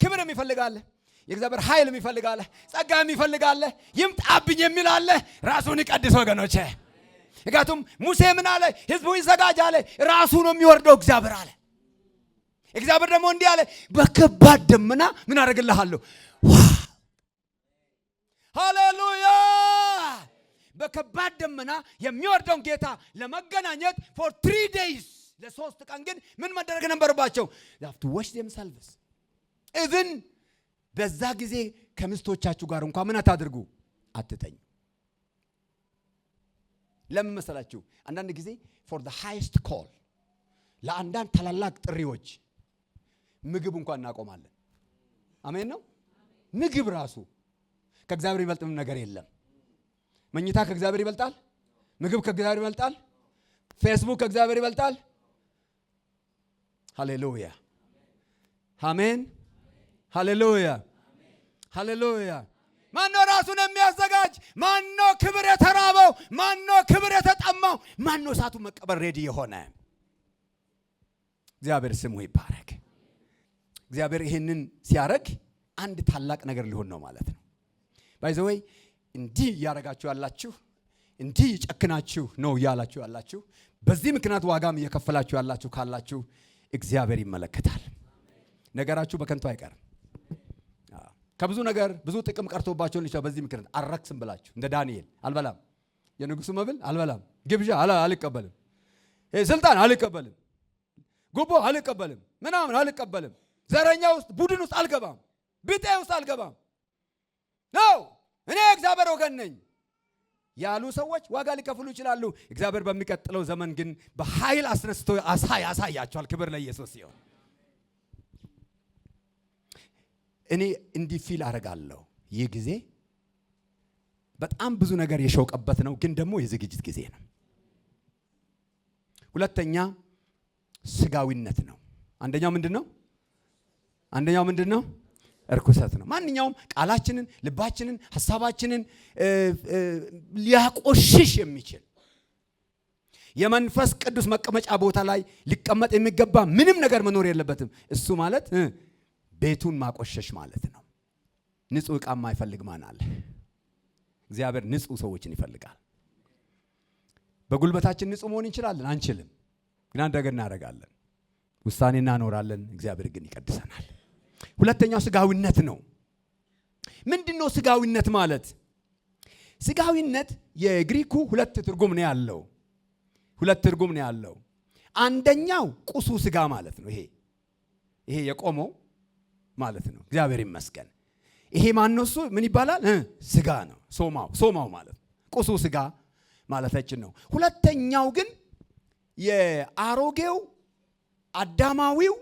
ክብር የሚፈልጋለ፣ የእግዚአብሔር ኃይል የሚፈልጋለ፣ ጸጋ የሚፈልጋለ፣ ይምጣብኝ የሚል አለ። ራሱን ይቀድስ ወገኖቼ። ምክንያቱም ሙሴ ምን አለ? ህዝቡ ይዘጋጅ አለ። ራሱ ነው የሚወርደው እግዚአብሔር አለ። እግዚአብሔር ደግሞ እንዲህ አለ፣ በከባድ ደመና ምን አደርግልሃለሁ? ሃሌሉያ! በከባድ ደመና የሚወርደውን ጌታ ለመገናኘት for 3 days ለ3 ቀን ግን ምን መደረግ ነበረባቸው? they have to wash themselves. even በዛ ጊዜ ከሚስቶቻችሁ ጋር እንኳን ምን አታድርጉ? አትተኙ። ለምን መሰላችሁ? አንዳንድ ጊዜ for the highest call ለአንዳንድ ታላላቅ ጥሪዎች ምግብ እንኳን እናቆማለን። አሜን ነው። ምግብ ራሱ ከእግዚአብሔር ይበልጥ ምንም ነገር የለም። መኝታ ከእግዚአብሔር ይበልጣል። ምግብ ከእግዚአብሔር ይበልጣል። ፌስቡክ ከእግዚአብሔር ይበልጣል። ሃሌሉያ አሜን። ሃሌሉያ ሃሌሉያ። ማነው ራሱን የሚያዘጋጅ? ማነው ክብር የተራበው? ማነው ክብር የተጠማው? ማነው እሳቱ መቀበር ሬዲ የሆነ? እግዚአብሔር ስሙ ይባረክ። እግዚአብሔር ይሄንን ሲያረግ አንድ ታላቅ ነገር ሊሆን ነው ማለት ነው። ባይ ዘ ወይ እንዲህ ያረጋችሁ ያላችሁ፣ እንዲህ ጨክናችሁ ነው ያላችሁ ያላችሁ፣ በዚህ ምክንያት ዋጋም እየከፈላችሁ ያላችሁ ካላችሁ እግዚአብሔር ይመለከታል። ነገራችሁ በከንቱ አይቀርም። ከብዙ ነገር ብዙ ጥቅም ቀርቶባችሁ ልጅ በዚህ ምክንያት አረክስም ብላችሁ እንደ ዳንኤል አልበላም፣ የንጉሱ መብል አልበላም፣ ግብዣ አልቀበልም፣ ስልጣን አልቀበልም፣ ጉቦ አልቀበልም፣ ምናምን አልቀበልም፣ ዘረኛ ውስጥ ቡድን ውስጥ አልገባም፣ ቢጤ ውስጥ አልገባም ነው እኔ እግዚአብሔር ወገን ነኝ ያሉ ሰዎች ዋጋ ሊከፍሉ ይችላሉ። እግዚአብሔር በሚቀጥለው ዘመን ግን በኃይል አስነስቶ ያሳያቸዋል። ክብር ለኢየሱስ ይሁን። እኔ እንዲህ ፊል አደርጋለሁ። ይህ ጊዜ በጣም ብዙ ነገር የሾቀበት ነው፣ ግን ደግሞ የዝግጅት ጊዜ ነው። ሁለተኛ ስጋዊነት ነው። አንደኛው ምንድን ነው? እርኩሰት ነው። ማንኛውም ቃላችንን፣ ልባችንን፣ ሐሳባችንን ሊያቆሽሽ የሚችል የመንፈስ ቅዱስ መቀመጫ ቦታ ላይ ሊቀመጥ የሚገባ ምንም ነገር መኖር የለበትም። እሱ ማለት ቤቱን ማቆሸሽ ማለት ነው። ንጹህ ዕቃ የማይፈልግ ማን አለ? እግዚአብሔር ንጹህ ሰዎችን ይፈልጋል። በጉልበታችን ንጹህ መሆን እንችላለን? አንችልም። ግን አንድ ነገር እናደርጋለን፣ ውሳኔ እናኖራለን። እግዚአብሔር ግን ይቀድሰናል። ሁለተኛው ስጋዊነት ነው። ምንድነው ስጋዊነት ማለት? ስጋዊነት የግሪኩ ሁለት ትርጉም ነው ያለው። አንደኛው ቁሱ ስጋ ማለት ነው። ይሄ የቆመው ማለት ነው። እግዚአብሔር ይመስገን። ይሄ ማነው? እሱ ምን ይባላል? ስጋ ነው። ሶማው ማለት ቁሱ ስጋ ማለታችን ነው። ሁለተኛው ግን የአሮጌው አዳማዊው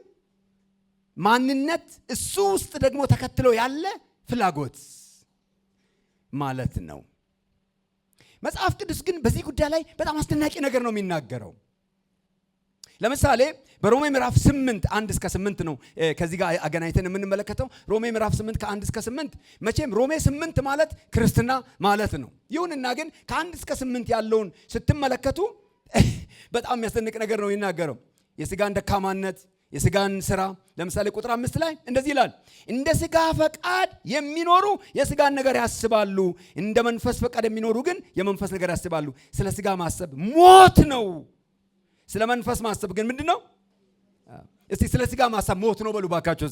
ማንነት እሱ ውስጥ ደግሞ ተከትሎ ያለ ፍላጎት ማለት ነው። መጽሐፍ ቅዱስ ግን በዚህ ጉዳይ ላይ በጣም አስደናቂ ነገር ነው የሚናገረው። ለምሳሌ በሮሜ ምዕራፍ 8 1 እስከ 8 ነው ከዚህ ጋር አገናኝተን የምንመለከተው። ሮሜ ምዕራፍ 8 ከ1 እስከ 8 መቼም ሮሜ 8 ማለት ክርስትና ማለት ነው። ይሁንና ግን ከ1 እስከ 8 ያለውን ስትመለከቱ በጣም የሚያስደንቅ ነገር ነው የሚናገረው። የስጋን ደካማነት፣ የስጋን ስራ። ለምሳሌ ቁጥር 5 ላይ እንደዚህ ይላል፣ እንደ ስጋ ፈቃድ የሚኖሩ የስጋን ነገር ያስባሉ፣ እንደ መንፈስ ፈቃድ የሚኖሩ ግን የመንፈስ ነገር ያስባሉ። ስለ ስጋ ማሰብ ሞት ነው፣ ስለ መንፈስ ማሰብ ግን ምንድን ነው? እስቲ ስለ ስጋ ማሰብ ሞት ነው በሉ ባካችሁ።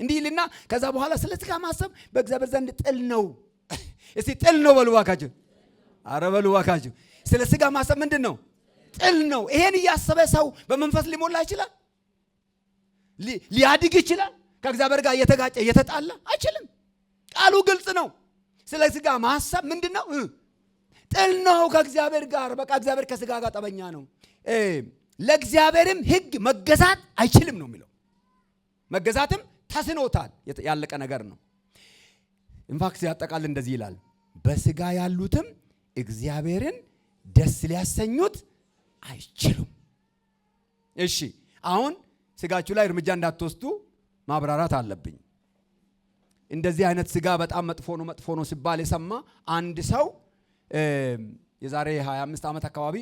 እንዲህ ይልና ከዛ በኋላ ስለ ስጋ ማሰብ በእግዚአብሔር ዘንድ ጥል ነው። እስቲ ጥል ነው በሉ ባካችሁ። አረ በሉ ባካችሁ። ስለ ስጋ ማሰብ ምንድን ነው? ጥል ነው። ይሄን እያሰበ ሰው በመንፈስ ሊሞላ ይችላል? ሊያድግ ይችላል? ከእግዚአብሔር ጋር እየተጋጨ እየተጣላ አይችልም። ቃሉ ግልጽ ነው። ስለ ስጋ ማሰብ ምንድን ነው? ጥል ነው ከእግዚአብሔር ጋር። በቃ እግዚአብሔር ከስጋ ጋር ጠበኛ ነው። ለእግዚአብሔርም ሕግ መገዛት አይችልም ነው የሚለው። መገዛትም ተስኖታል። ያለቀ ነገር ነው። ኢንፋክት ያጠቃል እንደዚህ ይላል፣ በስጋ ያሉትም እግዚአብሔርን ደስ ሊያሰኙት አይችሉም። እሺ አሁን ስጋችሁ ላይ እርምጃ እንዳትወስዱ ማብራራት አለብኝ። እንደዚህ አይነት ስጋ በጣም መጥፎ ነው ሲባል የሰማ አንድ ሰው የዛሬ 25 ዓመት አካባቢ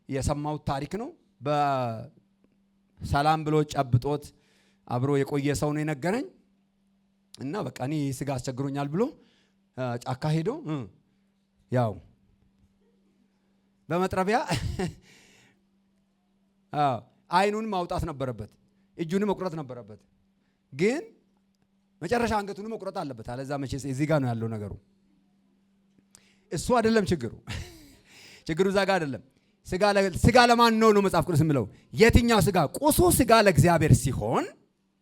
የሰማሁት ታሪክ ነው። በሰላም ብሎ ጨብጦት አብሮ የቆየ ሰው ነው የነገረኝ። እና በቃ እኔ ስጋ አስቸግሮኛል ብሎ ጫካ ሄዶ ያው በመጥረቢያ አይኑን ማውጣት ነበረበት፣ እጁን መቁረጥ ነበረበት። ግን መጨረሻ አንገቱን መቁረጥ አለበት። አለዛ መቼስ እዚህ ጋር ነው ያለው ነገሩ። እሱ አይደለም ችግሩ። ችግሩ እዛ ጋር አይደለም። ስጋ ለማን ነው መጽሐፍ ቅዱስ የሚለው? የትኛው ስጋ? ቁሱ ስጋ ለእግዚአብሔር ሲሆን፣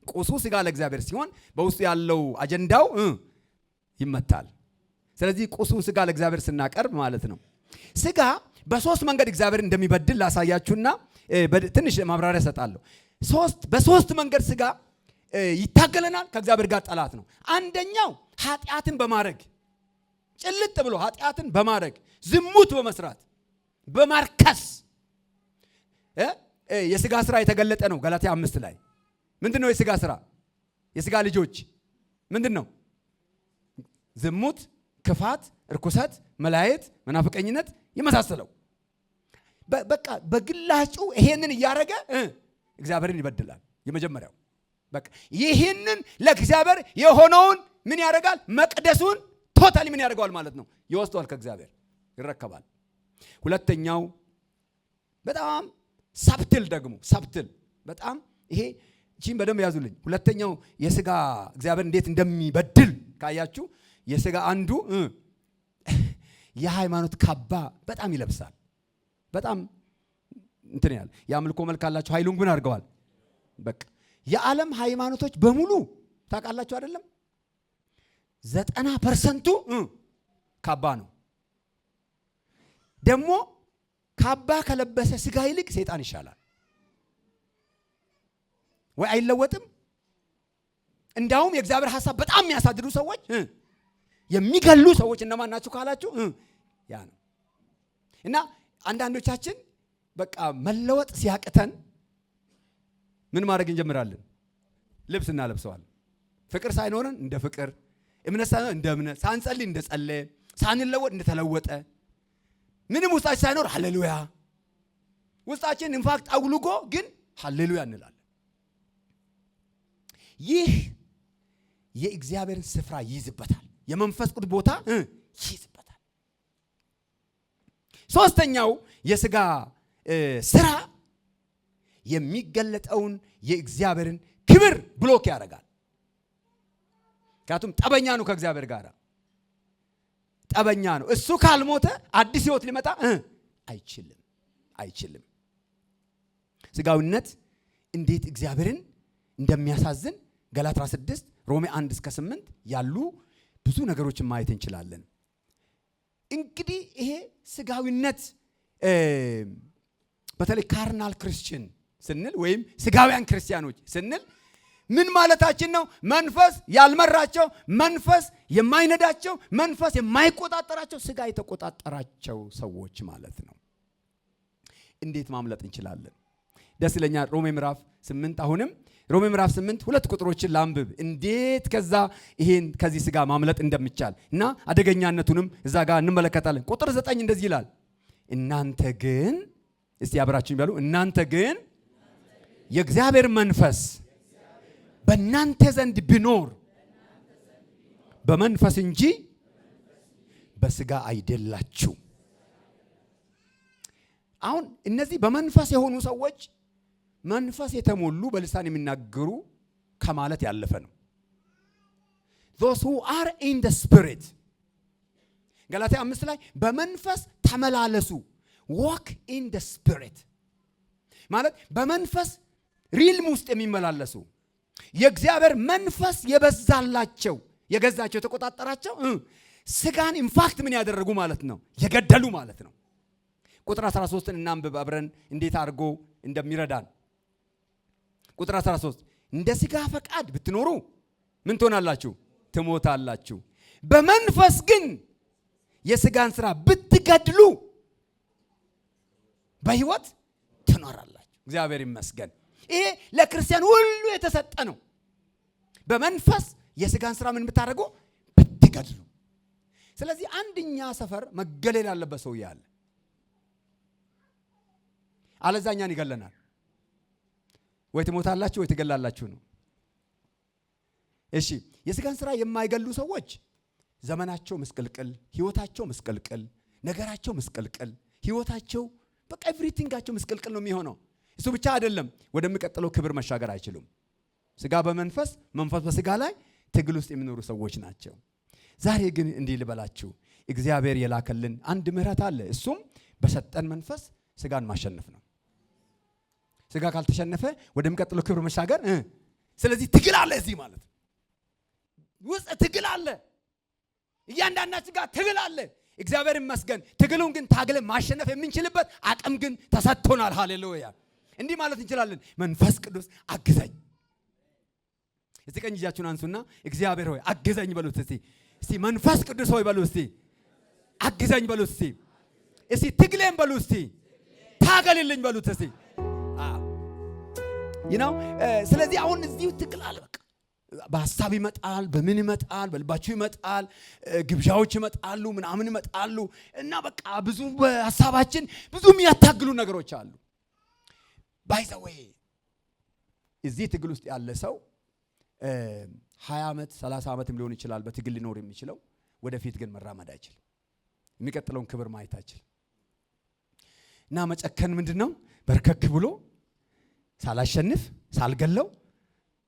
ቁሱ ስጋ ለእግዚአብሔር ሲሆን በውስጡ ያለው አጀንዳው ይመታል። ስለዚህ ቁሱ ስጋ ለእግዚአብሔር ስናቀርብ ማለት ነው። ስጋ በሶስት መንገድ እግዚአብሔር እንደሚበድል ላሳያችሁና ትንሽ ማብራሪያ ሰጣለሁ። በሶስት መንገድ ስጋ ይታገለናል፣ ከእግዚአብሔር ጋር ጠላት ነው። አንደኛው ኃጢአትን በማድረግ ጭልጥ ብሎ ኃጢአትን በማድረግ ዝሙት በመስራት በማርከስ የስጋ ስራ የተገለጠ ነው። ገላትያ 5 ላይ ምንድነው የስጋ ስራ? የስጋ ልጆች ምንድነው? ዝሙት፣ ክፋት፣ እርኩሰት፣ መላየት፣ መናፍቀኝነት የመሳሰለው። በቃ በግላጩ ይሄንን እያደረገ እግዚአብሔርን ይበድላል። የመጀመሪያው በቃ ይሄንን ለእግዚአብሔር የሆነውን ምን ያደርጋል? መቅደሱን ቶታሊ ምን ያደርገዋል ማለት ነው? ይወስደዋል፣ ከእግዚአብሔር ይረከባል። ሁለተኛው በጣም ሰብትል ደግሞ ሰብትል በጣም ይሄ እቺን በደንብ ያዙልኝ። ሁለተኛው የስጋ እግዚአብሔር እንዴት እንደሚበድል ካያችሁ የስጋ አንዱ የሃይማኖት ካባ በጣም ይለብሳል። በጣም እንትን ያለ የአምልኮ መልክ አላቸው። ኃይሉን ግን አድርገዋል። በቃ የዓለም ሃይማኖቶች በሙሉ ታውቃላችሁ አይደለም? 90% ካባ ነው። ደግሞ ካባ ከለበሰ ስጋ ይልቅ ሰይጣን ይሻላል። ወይ አይለወጥም? እንዳውም የእግዚአብሔር ሐሳብ በጣም የሚያሳድዱ ሰዎች የሚገሉ ሰዎች እነማን ናቸው ካላችሁ ያ ነው። እና አንዳንዶቻችን በቃ መለወጥ ሲያቅተን ምን ማድረግ እንጀምራለን? ልብስ እናለብሰዋለን። ፍቅር ሳይኖረን እንደ ፍቅር፣ እምነት ሳይኖር እንደ እምነት፣ ሳንጸልይ እንደ ጸለየ፣ ሳንለወጥ እንደ ተለወጠ፣ ምንም ውስጣችን ሳይኖር ሃሌሉያ፣ ውስጣችን ኢንፋክት አጉልጎ ግን ሃሌሉያ እንላለን። ይህ የእግዚአብሔርን ስፍራ ይይዝበታል። የመንፈስ ቅዱስ ቦታ ይይዝበታል። ሶስተኛው የስጋ ስራ የሚገለጠውን የእግዚአብሔርን ክብር ብሎክ ያደርጋል። ምክንያቱም ጠበኛ ነው፣ ከእግዚአብሔር ጋር ጠበኛ ነው። እሱ ካልሞተ አዲስ ህይወት ሊመጣ አይችልም። ስጋዊነት እንዴት እግዚአብሔርን እንደሚያሳዝን ገላትያ 6 ሮሜ 1-8 ያሉ ብዙ ነገሮችን ማየት እንችላለን። እንግዲህ ይሄ ስጋዊነት በተለይ ካርናል ክርስቲያን ስንል ወይም ስጋውያን ክርስቲያኖች ስንል ምን ማለታችን ነው? መንፈስ ያልመራቸው፣ መንፈስ የማይነዳቸው፣ መንፈስ የማይቆጣጠራቸው፣ ስጋ የተቆጣጠራቸው ሰዎች ማለት ነው። እንዴት ማምለጥ እንችላለን? ደስ ይለኛል። ሮሜ ምዕራፍ 8 አሁንም ሮሜ ምዕራፍ 8 ሁለት ቁጥሮችን ላንብብ። እንዴት ከዚህ ስጋ ማምለጥ እንደሚቻል እና አደገኛነቱንም እዛ ጋር እንመለከታለን። ቁጥር 9 እንደዚህ ይላል፣ እናንተ ግን እስቲ አብራችሁኝ በሉ። እናንተ ግን የእግዚአብሔር መንፈስ በእናንተ ዘንድ ቢኖር በመንፈስ እንጂ በስጋ አይደላችሁ። አሁን እነዚህ በመንፈስ የሆኑ ሰዎች መንፈስ የተሞሉ በልሳን የሚናገሩ ከማለት ያለፈ ነው። those who are in the spirit ገላትያ 5 ላይ በመንፈስ ተመላለሱ walk in the spirit ማለት በመንፈስ ሪልም ውስጥ የሚመላለሱ የእግዚአብሔር መንፈስ የበዛላቸው የገዛቸው የተቆጣጠራቸው ስጋን ኢንፋክት ምን ያደረጉ ማለት ነው? የገደሉ ማለት ነው። ቁጥር 13 እናንብብ አብረን እንዴት አድርጎ እንደሚረዳን። ቁጥር 13 እንደ ስጋ ፈቃድ ብትኖሩ ምን ትሆናላችሁ? ትሞታላችሁ። በመንፈስ ግን የስጋን ስራ ብትገድሉ በህይወት ትኖራላችሁ። እግዚአብሔር ይመስገን። ይሄ ለክርስቲያን ሁሉ የተሰጠ ነው። በመንፈስ የስጋን ስራ ምን ብታደርጉ? ብትገድሉ። ስለዚህ አንደኛ ሰፈር መገለል ያለበት ሰው ያለ አለዛኛን ይገለናል። ወይ ትሞታላችሁ ወይ ትገላላችሁ ነው። እሺ የስጋን ስራ የማይገሉ ሰዎች ዘመናቸው መስቀልቀል፣ ህይወታቸው መስቀልቀል፣ ነገራቸው መስቀልቀል፣ ህይወታቸው በቃ ኤቭሪቲንጋቸው መስቀልቀል ነው የሚሆነው። እሱ ብቻ አይደለም፣ ወደሚቀጥለው ክብር መሻገር አይችሉም። ስጋ በመንፈስ መንፈስ በስጋ ላይ ትግል ውስጥ የሚኖሩ ሰዎች ናቸው። ዛሬ ግን እንዲህ ልበላችሁ፣ እግዚአብሔር የላከልን አንድ ምህረት አለ። እሱም በሰጠን መንፈስ ስጋን ማሸነፍ ነው። ስጋ ካልተሸነፈ ወደሚቀጥለው ክብር መሻገር ስለዚህ ትግል አለ። እዚህ ማለት ውስጥ ትግል አለ። እያንዳንዳችን ጋር ትግል አለ። እግዚአብሔር ይመስገን። ትግሉን ግን ታግለን ማሸነፍ የምንችልበት አቅም ግን ተሰጥቶናል። ሃሌሉያ። እንዲህ ማለት እንችላለን፣ መንፈስ ቅዱስ አግዘኝ። እስቲ ቀኝ እጃችሁን አንሱና እግዚአብሔር ሆይ አግዘኝ በሉት። እስቲ መንፈስ ቅዱስ ሆይ በሉ። እስቲ አግዘኝ በሉ። እስቲ ትግሌን በሉ። እስቲ ታገልልኝ በሉት። እስቲ ስለዚህ አሁን እዚሁ ትግል አለ። በቃ በሐሳብ ይመጣል፣ በምን ይመጣል፣ በልባችሁ ይመጣል፣ ግብዣዎች ይመጣሉ፣ ምናምን ይመጣሉ እና በቃ ብዙ በሐሳባችን ብዙ የሚያታግሉ ነገሮች አሉ። ባይ ዘ ዌይ እዚህ ትግል ውስጥ ያለ ሰው 20 ዓመት 30 ዓመትም ሊሆን ይችላል በትግል ሊኖር የሚችለው፣ ወደፊት ግን መራመድ አይችልም። የሚቀጥለውን ክብር ማየት አይችልም። እና መጨከን ምንድነው? በርከክ ብሎ ሳላሸንፍ ሳልገለው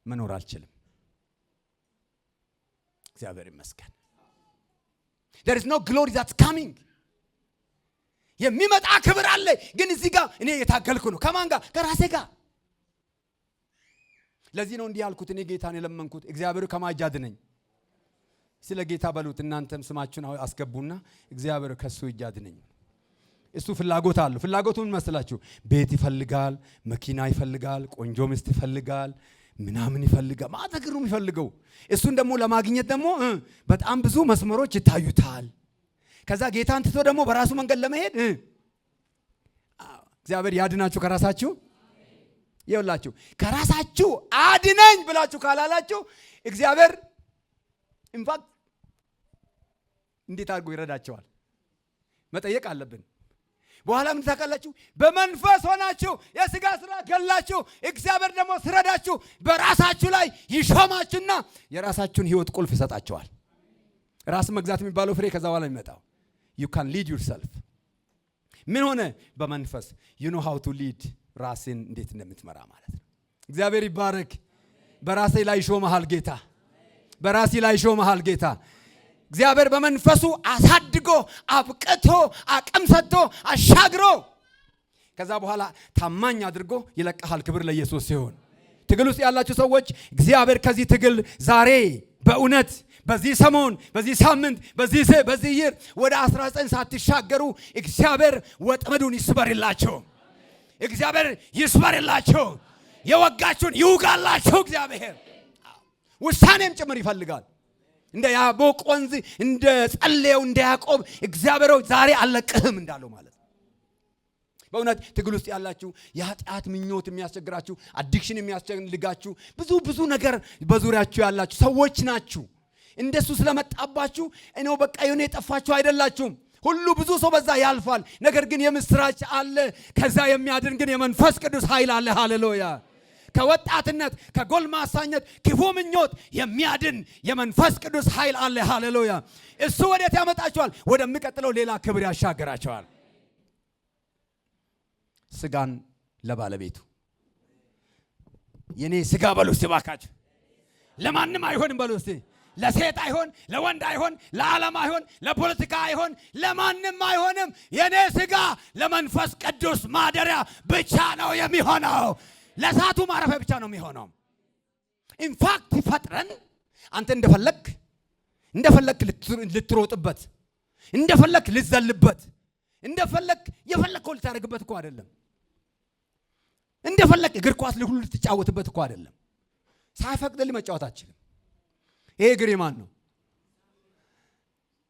መኖር አልችልም። እግዚአብሔር ይመስገን። there is no glory that's coming። የሚመጣ ክብር አለ፣ ግን እዚህ ጋር እኔ የታገልኩ ነው። ከማን ጋር? ከራሴ ጋር። ለዚህ ነው እንዲህ ያልኩት፣ እኔ ጌታን የለመንኩት እግዚአብሔር ከማጅ አድነኝ። ስለ ጌታ በሉት። እናንተም ስማችሁን አስገቡና እግዚአብሔር ከሱ እጅ አድነኝ። እሱ ፍላጎት አለው። ፍላጎቱ ምን መስላችሁ? ቤት ይፈልጋል፣ መኪና ይፈልጋል፣ ቆንጆ ሚስት ይፈልጋል፣ ምናምን ይፈልጋል፣ ማተግሩም ይፈልገው። እሱን ደግሞ ለማግኘት ደግሞ በጣም ብዙ መስመሮች ይታዩታል። ከዛ ጌታን ትቶ ደግሞ በራሱ መንገድ ለመሄድ እግዚአብሔር ያድናችሁ ከራሳችሁ። ይኸውላችሁ ከራሳችሁ አድነኝ ብላችሁ ካላላችሁ እግዚአብሔር ኢንፋክት እንዴት አድርጎ ይረዳቸዋል? መጠየቅ አለብን። በኋላ ምን ታውቃላችሁ? በመንፈስ ሆናችሁ የሥጋ ሥራ ገላችሁ እግዚአብሔር ደግሞ ሲረዳችሁ በራሳችሁ ላይ ይሾማችሁና የራሳችሁን ህይወት ቁልፍ ይሰጣችኋል። ራስ መግዛት የሚባለው ፍሬ ከዛ በኋላ የሚመጣው you can lead yourself። ምን ሆነ? በመንፈስ you know how to lead። ራስን እንዴት እንደምትመራ ማለት ነው። እግዚአብሔር ይባረክ። በራሴ ላይ ይሾማል ጌታ። በራሴ ላይ ይሾማል ጌታ። እግዚአብሔር በመንፈሱ አሳድጎ አብቅቶ አቅም ሰጥቶ አሻግሮ ከዛ በኋላ ታማኝ አድርጎ ይለቀሃል። ክብር ለኢየሱስ ሲሆን ትግል ውስጥ ያላችሁ ሰዎች እግዚአብሔር ከዚህ ትግል ዛሬ በእውነት በዚህ ሰሞን በዚህ ሳምንት በዚህ ይር ወደ 19 ሳትሻገሩ እግዚአብሔር ወጥመዱን ይስበርላችሁ። እግዚአብሔር ይስበርላችሁ። የወጋችሁን ይውጋላችሁ። እግዚአብሔር ውሳኔም ጭምር ይፈልጋል። እንደ ያቦቅ ወንዝ እንደ ጸለየው እንደ ያዕቆብ እግዚአብሔር ዛሬ አለቅህም እንዳለው ማለት ነው። በእውነት ትግል ውስጥ ያላችሁ የኃጢአት ምኞት የሚያስቸግራችሁ፣ አዲክሽን የሚያስቸግላችሁ ብዙ ነገር በዙሪያችሁ ያላችሁ ሰዎች ናችሁ። እንደሱ ስለመጣባችሁ እኔው በቃ የሆነ የጠፋችሁ አይደላችሁም። ሁሉ ብዙ ሰው በዛ ያልፋል። ነገር ግን የምስራች አለ። ከዛ የሚያድን ግን የመንፈስ ቅዱስ ኃይል አለ። ሃሌሉያ። ከወጣትነት ከጎልማሳነት ክፉ ምኞት የሚያድን የመንፈስ ቅዱስ ኃይል አለ። ሃሌሉያ። እሱ ወዴት ያመጣቸዋል? ወደሚቀጥለው ሌላ ክብር ያሻገራቸዋል። ስጋን ለባለቤቱ የኔ ስጋ በሉ እስቲ ባካችሁ። ለማንም አይሆንም በሉ እስቲ። ለሴት አይሆን፣ ለወንድ አይሆን፣ ለዓለም አይሆን፣ ለፖለቲካ አይሆን፣ ለማንም አይሆንም። የኔ ስጋ ለመንፈስ ቅዱስ ማደሪያ ብቻ ነው የሚሆነው። ለሳቱ ማረፊያ ብቻ ነው የሚሆነው። ኢንፋክት ይፈጥረን አንተ እንደፈለክ ልትሮጥበት፣ እንደፈለክ ልትዘልበት፣ እንደፈለክ የፈለከው ልታደርግበት እኮ አይደለም። እንደፈለክ እግር ኳስ ሁሉ ልትጫወትበት እኮ አይደለም። ሳይፈቅድልህ መጫወት አትችልም። ይሄ እግር የማን ነው?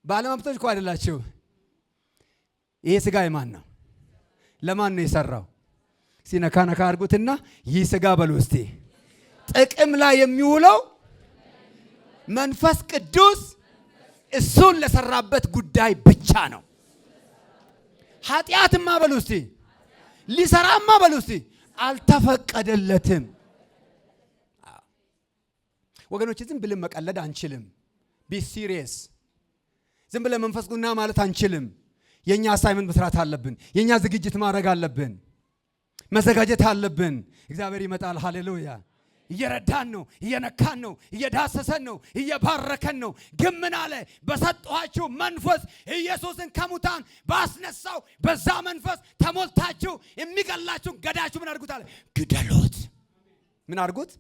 ባለመብቶች እኮ አይደላችሁ። ይሄ ስጋ የማን ነው? ለማን ነው የሰራው? ሲነካ ነካ አድርጉትና ይህ ስጋ በሉ እስቲ ጥቅም ላይ የሚውለው መንፈስ ቅዱስ እሱን ለሰራበት ጉዳይ ብቻ ነው። ኃጢአትማ በሉ እስቲ ሊሰራማ በሉ እስቲ አልተፈቀደለትም። ወገኖች ዝም ብለን መቀለድ አንችልም። ቢ ሲሪየስ። ዝም ብለን መንፈስ ቅዱስና ማለት አንችልም። የኛ አሳይመንት መስራት አለብን። የኛ ዝግጅት ማድረግ አለብን። መዘጋጀት አለብን። እግዚአብሔር ይመጣል። ሃሌሉያ። እየረዳን ነው፣ እየነካን ነው፣ እየዳሰሰን ነው፣ እየባረከን ነው። ግን ምን አለ? በሰጠኋችሁ መንፈስ ኢየሱስን ከሙታን ባስነሳው በዛ መንፈስ ተሞልታችሁ የሚገላችሁን ገዳችሁ ምን አድርጉት አለ? ግደሉት። ምን አድርጉት?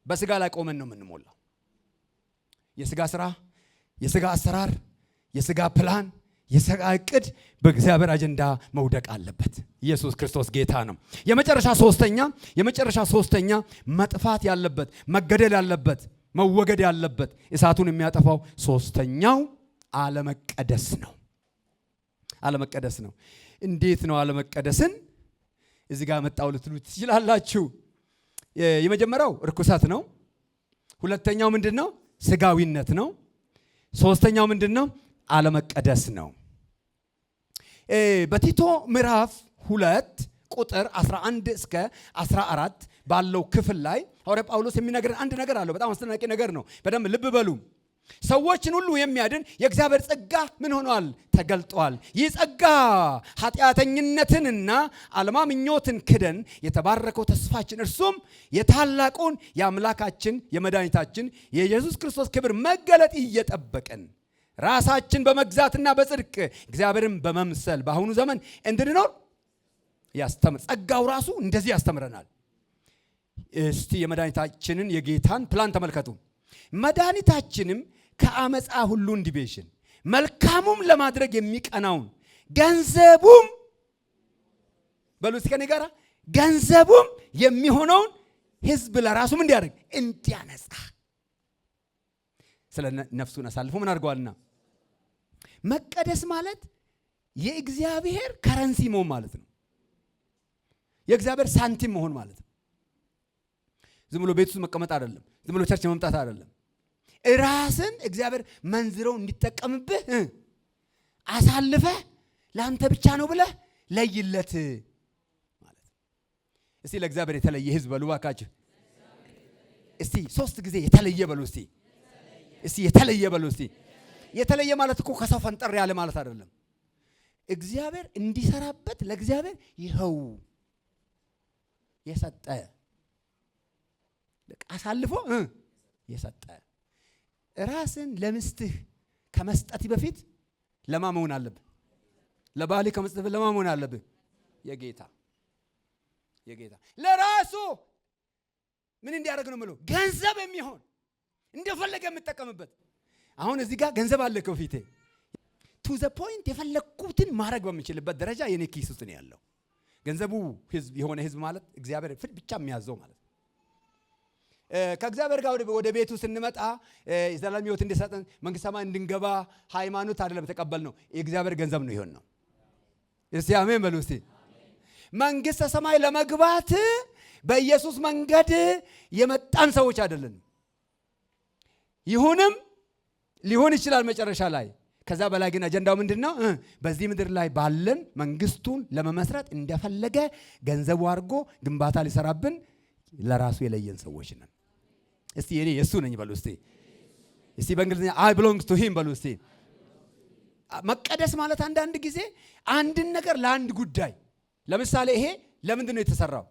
በስጋ ላይ ቆመን ነው የምንሞላው። የስጋ ስራ፣ የስጋ አሰራር፣ የስጋ ፕላን፣ የስጋ እቅድ በእግዚአብሔር አጀንዳ መውደቅ አለበት። ኢየሱስ ክርስቶስ ጌታ ነው። የመጨረሻ ሶስተኛ መጥፋት ያለበት፣ መገደል ያለበት፣ መወገድ ያለበት እሳቱን የሚያጠፋው ሶስተኛው አለመቀደስ ነው። አለመቀደስ ነው። እንዴት ነው አለመቀደስን እዚህ ጋር መጣው ልትሉ ትችላላችሁ። የመጀመሪያው ርኩሰት ነው። ሁለተኛው ምንድነው? ስጋዊነት ነው። ሶስተኛው ምንድነው? አለመቀደስ ነው። በቲቶ ምዕራፍ 2 ቁጥር 11 እስከ 14 ባለው ክፍል ላይ ሐዋርያ ጳውሎስ የሚነግረን አንድ ነገር አለው። በጣም አስደናቂ ነገር ነው። በደንብ ልብ በሉ። ሰዎችን ሁሉ የሚያድን የእግዚአብሔር ጸጋ ምን ሆኗል? ተገልጧል። ይህ ጸጋ ኃጢአተኝነትንና ዓለማምኞትን ክደን የተባረከው ተስፋችን እርሱም የታላቁን የአምላካችን የመድኃኒታችን የኢየሱስ ክርስቶስ ክብር መገለጥ እየጠበቅን ራሳችን በመግዛትና በጽድቅ እግዚአብሔርን በመምሰል በአሁኑ ዘመን እንድንኖር ያስተምር። ጸጋው ራሱ እንደዚህ ያስተምረናል። እስቲ የመድኃኒታችንን የጌታን ፕላን ተመልከቱ። መድኃኒታችንም ከአመፃ ሁሉ እንዲቤዥን መልካሙም ለማድረግ የሚቀናውን ገንዘቡም በሉ እስከ እኔ ጋር ገንዘቡም የሚሆነውን ሕዝብ ለራሱም እንዲያደርግ እንዲያነጻ ስለ ነፍሱን አሳልፎ ምን አድርገዋልና። መቀደስ ማለት የእግዚአብሔር ከረንሲ መሆን ማለት ነው። የእግዚአብሔር ሳንቲም መሆን ማለት ነው። ዝም ብሎ ቤት ውስጥ መቀመጥ አይደለም። ዝም ብሎ ቸርች መምጣት አይደለም። ራስን እግዚአብሔር መንዝረው እንዲጠቀምብህ አሳልፈህ ለአንተ ብቻ ነው ብለህ ለይለት ማለት ነው። እስቲ ለእግዚአብሔር የተለየ ሕዝብ በሉ እባካችሁ። እስቲ 3 ጊዜ የተለየ በሉ እስቲ። እስቲ የተለየ በሉ እስቲ። የተለየ ማለት እኮ ከሰው ፈንጠር ያለ ማለት አይደለም። እግዚአብሔር እንዲሰራበት ለእግዚአብሔር ይኸው የሰጠ አሳልፎ የሰጠ። ራስን ለምስትህ ከመስጠት በፊት ለማ መሆን አለብህ? ለባሊ ከመስጠት ለማ መሆን አለብህ? የጌታ ለራሱ ምን እንዲያደርግ ነው የምለው? ገንዘብ የሚሆን እንደፈለገ የምጠቀምበት። አሁን እዚህ ጋር ገንዘብ አለ ከፊቴ ቱ ዘ ፖይንት የፈለኩትን ማድረግ በምችልበት ደረጃ የኔ ኪስ ውስጥ ነው ያለው። ገንዘቡ ህዝብ የሆነ ህዝብ ማለት እግዚአብሔር ፍል ብቻ የሚያዘው ማለት። ከእግዚአብሔር ጋር ወደ ቤቱ ስንመጣ የዘላለም ሕይወት እንዲሰጠን መንግስተ ሰማይ እንድንገባ ሃይማኖት አይደለም የተቀበልነው፣ የእግዚአብሔር ገንዘብ ነው ይሆን ነው። እስቲ አሜን በሉ እስቲ። መንግስተ ሰማይ ለመግባት በኢየሱስ መንገድ የመጣን ሰዎች አይደለንም። ይሁንም ሊሆን ይችላል መጨረሻ ላይ። ከዛ በላይ ግን አጀንዳው ምንድነው? በዚህ ምድር ላይ ባለን መንግስቱን ለመመስረት እንደፈለገ ገንዘቡ አድርጎ ግንባታ ሊሰራብን ለራሱ የለየን ሰዎች ነን። እስቲ እኔ የሱ ነኝ በሉ እስቲ። እስቲ በእንግሊዝኛ I belong to him በሉ እስቲ። መቀደስ ማለት አንዳንድ ጊዜ አንድን ነገር ለአንድ ጉዳይ፣ ለምሳሌ ይሄ ለምንድን ነው የተሰራው?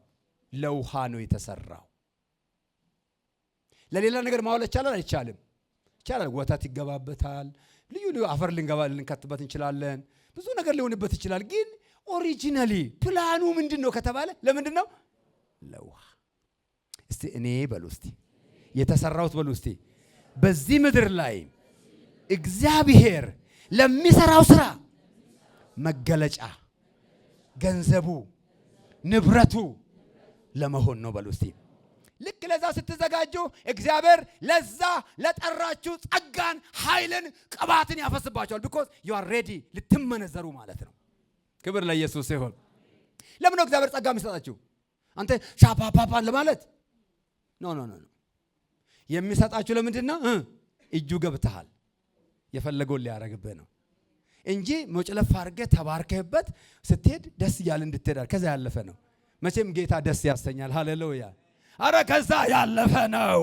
ለውሃ ነው የተሰራው። ለሌላ ነገር ማዋል ይቻላል አይቻልም? ይቻላል። ወተት ይገባበታል፣ ልዩ አፈር ልንከትበት እንችላለን፣ ብዙ ነገር ሊሆንበት ይችላል። ግን ኦሪጂናሊ ፕላኑ ምንድን ነው ከተባለ ለምንድን ነው? ለውሃ። እስቲ እኔ በሉ እስቲ የተሰራውት በሉ እስቲ በዚህ ምድር ላይ እግዚአብሔር ለሚሰራው ስራ መገለጫ ገንዘቡ ንብረቱ ለመሆን ነው በሉ እስቲ። ልክ ለዛ ስትዘጋጁ እግዚአብሔር ለዛ ለጠራችሁ ጸጋን፣ ኃይልን፣ ቅባትን ያፈስባችኋል። because you are ready ልትመነዘሩ ማለት ነው። ክብር ለኢየሱስ ይሁን። ለምን ነው እግዚአብሔር ጸጋ የሚሰጣችሁ? አንተ ሻፓፓፓን ለማለት ኖ የሚሰጣችሁ ለምንድን ነው? እጁ ገብተሃል የፈለገውን ሊያረግብህ ነው እንጂ ሞጭለፍ አድርገህ ተባርከህበት ስትሄድ ደስ እያለ እንድትሄድ ከዛ ያለፈ ነው። መቼም ጌታ ደስ ያሰኛል። ሃሌሉያ። አረ ከዛ ያለፈ ነው።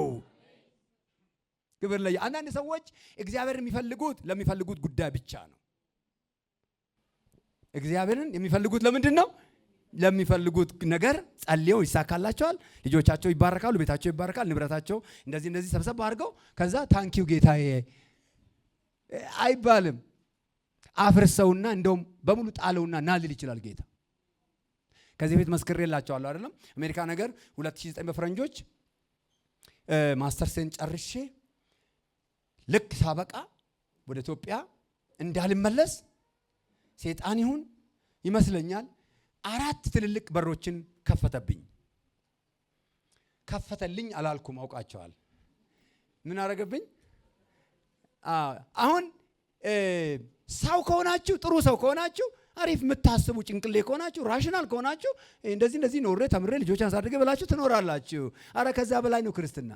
ክብር ለየ። አንዳንድ ሰዎች እግዚአብሔርን የሚፈልጉት ለሚፈልጉት ጉዳይ ብቻ ነው። እግዚአብሔርን የሚፈልጉት ለምንድን ነው? ለሚፈልጉት ነገር ጸልየው ይሳካላቸዋል፣ ልጆቻቸው ይባረካሉ፣ ቤታቸው ይባረካል፣ ንብረታቸው እንደዚህ ሰብሰብ አድርገው ከዛ ታንኪው ጌታዬ አይባልም። አፍርሰውና እንደውም በሙሉ ጣለውና ናልል ይችላል ጌታ። ከዚህ ቤት መስክሬላቸዋለሁ አይደለም? አሜሪካ ነገር 2009 በፈረንጆች ማስተርሴን ጨርሼ ልክ ሳበቃ ወደ ኢትዮጵያ እንዳልመለስ ሰይጣን ይሁን ይመስለኛል 4 ትልልቅ በሮችን ከፈተልኝ አላልኩም፣ አውቃቸዋል። ምን አረገብኝ? አሁን ሰው ከሆናችሁ ጥሩ ሰው ከሆናችሁ አሪፍ የምታስቡ ጭንቅሌ ከሆናችሁ ራሽናል ከሆናችሁ እንደዚህ ኖሬ ተምሬ ልጆችን አሳድጌ ብላችሁ ትኖራላችሁ። አረ ከዛ በላይ ነው ክርስትና።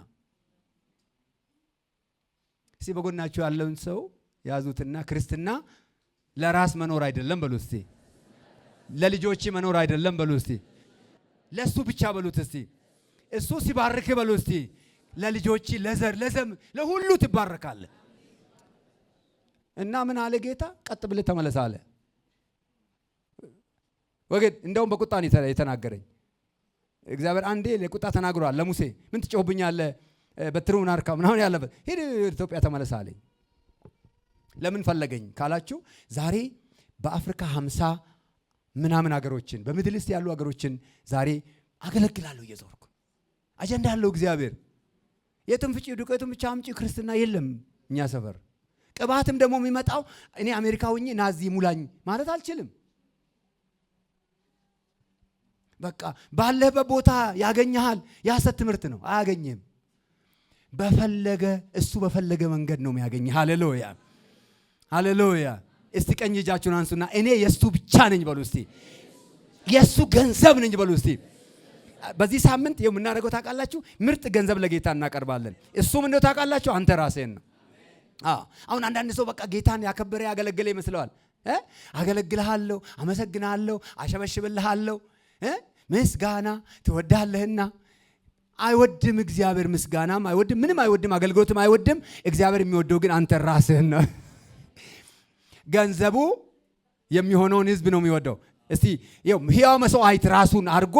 እስቲ በጎናችሁ ያለውን ሰው ያዙትና ክርስትና ለራስ መኖር አይደለም በሉ እስቲ። ለልጆች መኖር አይደለም በሉ እስቲ። ለሱ ብቻ በሉት እስቲ። እሱ ሲባርክ በሉ እስቲ። ለልጆች ለዘር ለዘም ለሁሉ ትባረካለህ። እና ምን አለ ጌታ? ቀጥ ብለህ ተመለስ አለ። ወገን እንደውም በቁጣ ነው የተናገረኝ እግዚአብሔር። አንዴ ለቁጣ ተናግሯል ለሙሴ። ምን ትጮህብኛለህ? በትሩን አርካ ምናምን ያለበት ሄድ ኢትዮጵያ ተመለስ አለኝ። ለምን ፈለገኝ ካላችሁ ዛሬ በአፍሪካ 50 ምናምን ሀገሮችን በሚድል ኢስት ያሉ ሀገሮችን ዛሬ አገለግላለሁ እየዞርኩ። አጀንዳ ያለው እግዚአብሔር። የትም ፍጪ ዱቄቱን ብቻ አምጪ ክርስትና የለም እኛ ሰፈር። ቅባትም ደግሞ የሚመጣው እኔ አሜሪካውኝ ናዚ ሙላኝ ማለት አልችልም። በቃ ባለበት ቦታ ያገኘሃል። የሐሰት ትምህርት ነው፣ አያገኝም። እሱ በፈለገ መንገድ ነው የሚያገኝ። ሃሌሉያ ሃሌሉያ። እስቲ ቀኝ እጃችሁን አንሱና እኔ የሱ ብቻ ነኝ በሉ እስቲ። የሱ ገንዘብ ነኝ በሉ እስቲ። በዚህ ሳምንት የምናደርገው ታውቃላችሁ፣ ምርጥ ገንዘብ ለጌታ እናቀርባለን። እሱም እንደው ታውቃላችሁ አንተ ራስህን ነው። አሁን አንዳንድ ሰው በቃ ጌታን ያከበረ ያገለገለ ይመስለዋል። አገለግልሃለሁ፣ አመሰግናለሁ፣ አሸበሽብልሃለሁ፣ ምስጋና ትወዳለህና አይወድም። እግዚአብሔር ምስጋናም አይወድም፣ ምንም አይወድም፣ አገልግሎትም አይወድም። እግዚአብሔር የሚወደው ግን አንተ ራስህን ነው። ገንዘቡ የሚሆነውን ህዝብ ነው የሚወደው። እስቲ ይኸው ሕያው መስዋዕት ራሱን አድርጎ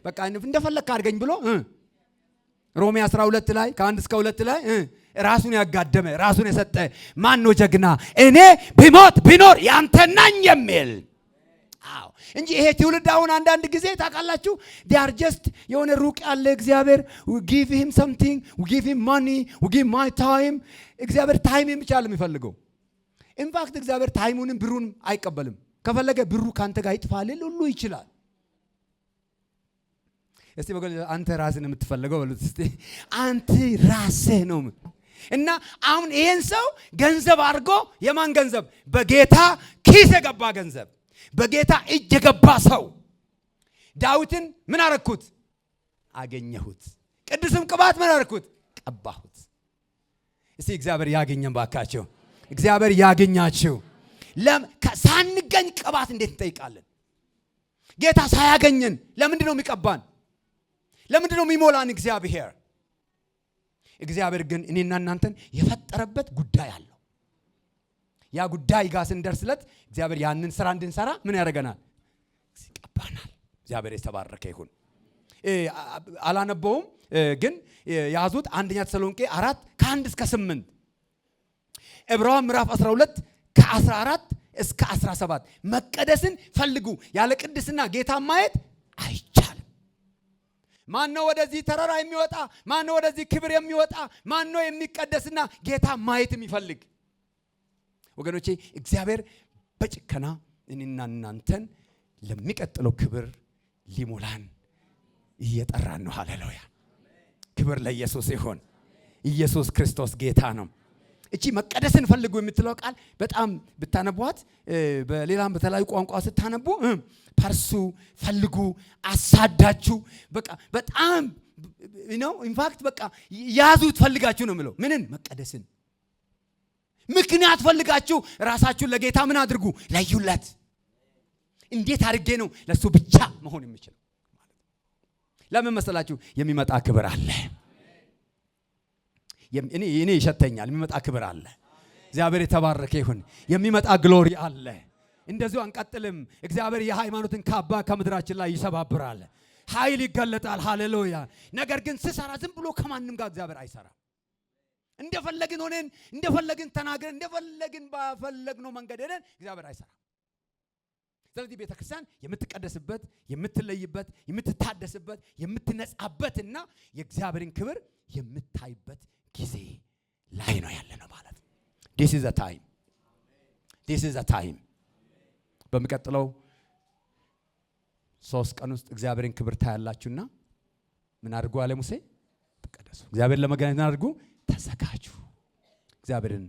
በቃ እንደፈለክ አድርገኝ ብሎ ሮሜ 12 ላይ ከ1 እስከ 2 ላይ ራሱን ያጋደመ ራሱን የሰጠ ማን ነው ጀግና? እኔ ቢሞት ቢኖር ያንተ ነኝ የሚል አዎ እንጂ ይሄ ትውልድ አሁን አንዳንድ ጊዜ ታውቃላችሁ they are just የሆነ ሩቅ ያለ እግዚአብሔር we give him something, we give him money, we give my time። እግዚአብሔር ታይምን ብቻ ነው የሚፈልገው። ኢንፋክት እግዚአብሔር ታይሙንም ብሩንም አይቀበልም። ከፈለገ ብሩ ካንተ ጋር ይጥፋልል ሁሉ ይችላል። እስቲ በቃ አንተ ራስህን የምትፈልገው በሉት እስቲ። አንተ ራስህ ነው። እና አሁን ይሄን ሰው ገንዘብ አድርጎ የማን ገንዘብ? በጌታ ኪስ የገባ ገንዘብ፣ በጌታ እጅ የገባ ሰው። ዳዊትን ምን አረኩት? አገኘሁት። ቅዱስም ቅባት ምን አረኩት? ቀባሁት። እስቲ እግዚአብሔር ያገኘን ባካችሁ፣ እግዚአብሔር ያገኛችሁ። ሳንገኝ ቅባት እንዴት እንጠይቃለን? ጌታ ሳያገኘን ለምንድን ነው የሚቀባን? ለምንድን ነው የሚሞላን? እግዚአብሔር ግን እኔና እናንተን የፈጠረበት ጉዳይ አለው። ያ ጉዳይ ጋር ስንደርስለት እግዚአብሔር ያንን ስራ እንድንሰራ ምን ያደርገናል? ይቀባናል። እግዚአብሔር የተባረከ ይሁን። አላነበውም ግን ያዙት። አንደኛ ተሰሎንቄ 4 ከ1 እስከ 8፣ ዕብራውያን ምዕራፍ 12 ከ14 እስከ 17 መቀደስን ፈልጉ፣ ያለ ቅድስና ጌታ ማየት አይቻልም። ማን ነው ወደዚህ ተራራ የሚወጣ? ማን ነው ወደዚህ ክብር የሚወጣ? ማን ነው የሚቀደስና ጌታ ማየት የሚፈልግ? ወገኖቼ እግዚአብሔር በጭከና እኔና እናንተን ለሚቀጥለው ክብር ሊሞላን እየጠራን ነው። ሃሌሉያ! ክብር ለኢየሱስ ይሁን። ኢየሱስ ክርስቶስ ጌታ ነው። እቺ መቀደስን ፈልጉ የምትለው ቃል በጣም ብታነቧት በሌላም በተለያዩ ቋንቋ ስታነቡ ፐርሱ ፈልጉ፣ አሳዳችሁ በቃ በጣም ነው ኢንፋክት በቃ ያዙት ፈልጋችሁ ነው የሚለው። ምንን? መቀደስን። ምክንያት ፈልጋችሁ ራሳችሁን ለጌታ ምን አድርጉ? ለዩለት። እንዴት አድርጌ ነው ለሱ ብቻ መሆን የምችለው? ለምን መሰላችሁ? የሚመጣ ክብር አለ። እኔ ይሸተኛል። የሚመጣ ክብር አለ። እግዚአብሔር የተባረከ ይሁን። የሚመጣ ግሎሪ አለ። እንደዚሁ አንቀጥልም። እግዚአብሔር የሃይማኖትን ካባ ከምድራችን ላይ ይሰባብራል። ኃይል ይገለጣል። ሃሌሉያ። ነገር ግን ስሰራ ዝም ብሎ ከማንም ጋር እግዚአብሔር አይሰራም። እንደፈለግን ሆነን እንደፈለግን ተናግረን እንደፈለግን ባፈለግነው መንገድ ሄደን እግዚአብሔር አይሰራም። ስለዚህ ቤተክርስቲያን የምትቀደስበት፣ የምትለይበት፣ የምትታደስበት፣ የምትነጻበትና የእግዚአብሔርን ክብር የምታይበት ጊዜ ላይ ነው ያለነው ማለት ነው። this is the time በሚቀጥለው 3 ቀን ውስጥ እግዚአብሔርን ክብር ታያላችሁና ምን አድርጉ አለ ሙሴ? ተቀደሱ። እግዚአብሔርን ለመገናኘት አድርጉ፣ ተዘጋጁ። እግዚአብሔርን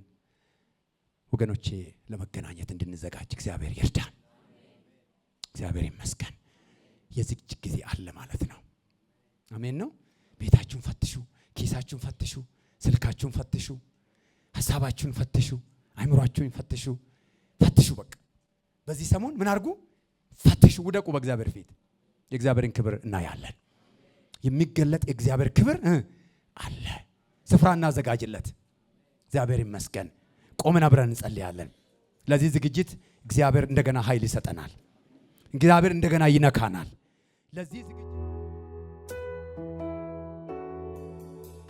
ወገኖቼ ለመገናኘት እንድንዘጋጅ እግዚአብሔር ይርዳን። እግዚአብሔር ይመስገን። የዝግጅት ጊዜ አለ ማለት ነው። አሜን ነው። ቤታችሁን ፈትሹ፣ ኪሳችሁን ፈትሹ፣ ስልካችሁን ፈትሹ፣ ሐሳባችሁን ፈትሹ፣ አይምሮአችሁን ፈትሹ። በቃ በዚህ ሰሞን ምን አድርጉ? ፈትሹ፣ ውደቁ በእግዚአብሔር ፊት። የእግዚአብሔርን ክብር እናያለን። የሚገለጥ የእግዚአብሔር ክብር አለ። ስፍራ እናዘጋጅለት። እግዚአብሔር ይመስገን። ቆመን አብረን እንጸልያለን። ለዚህ ዝግጅት እግዚአብሔር እንደገና ኃይል ይሰጠናል። እግዚአብሔር እንደገና ይነካናል። ለዚህ ዝግጅት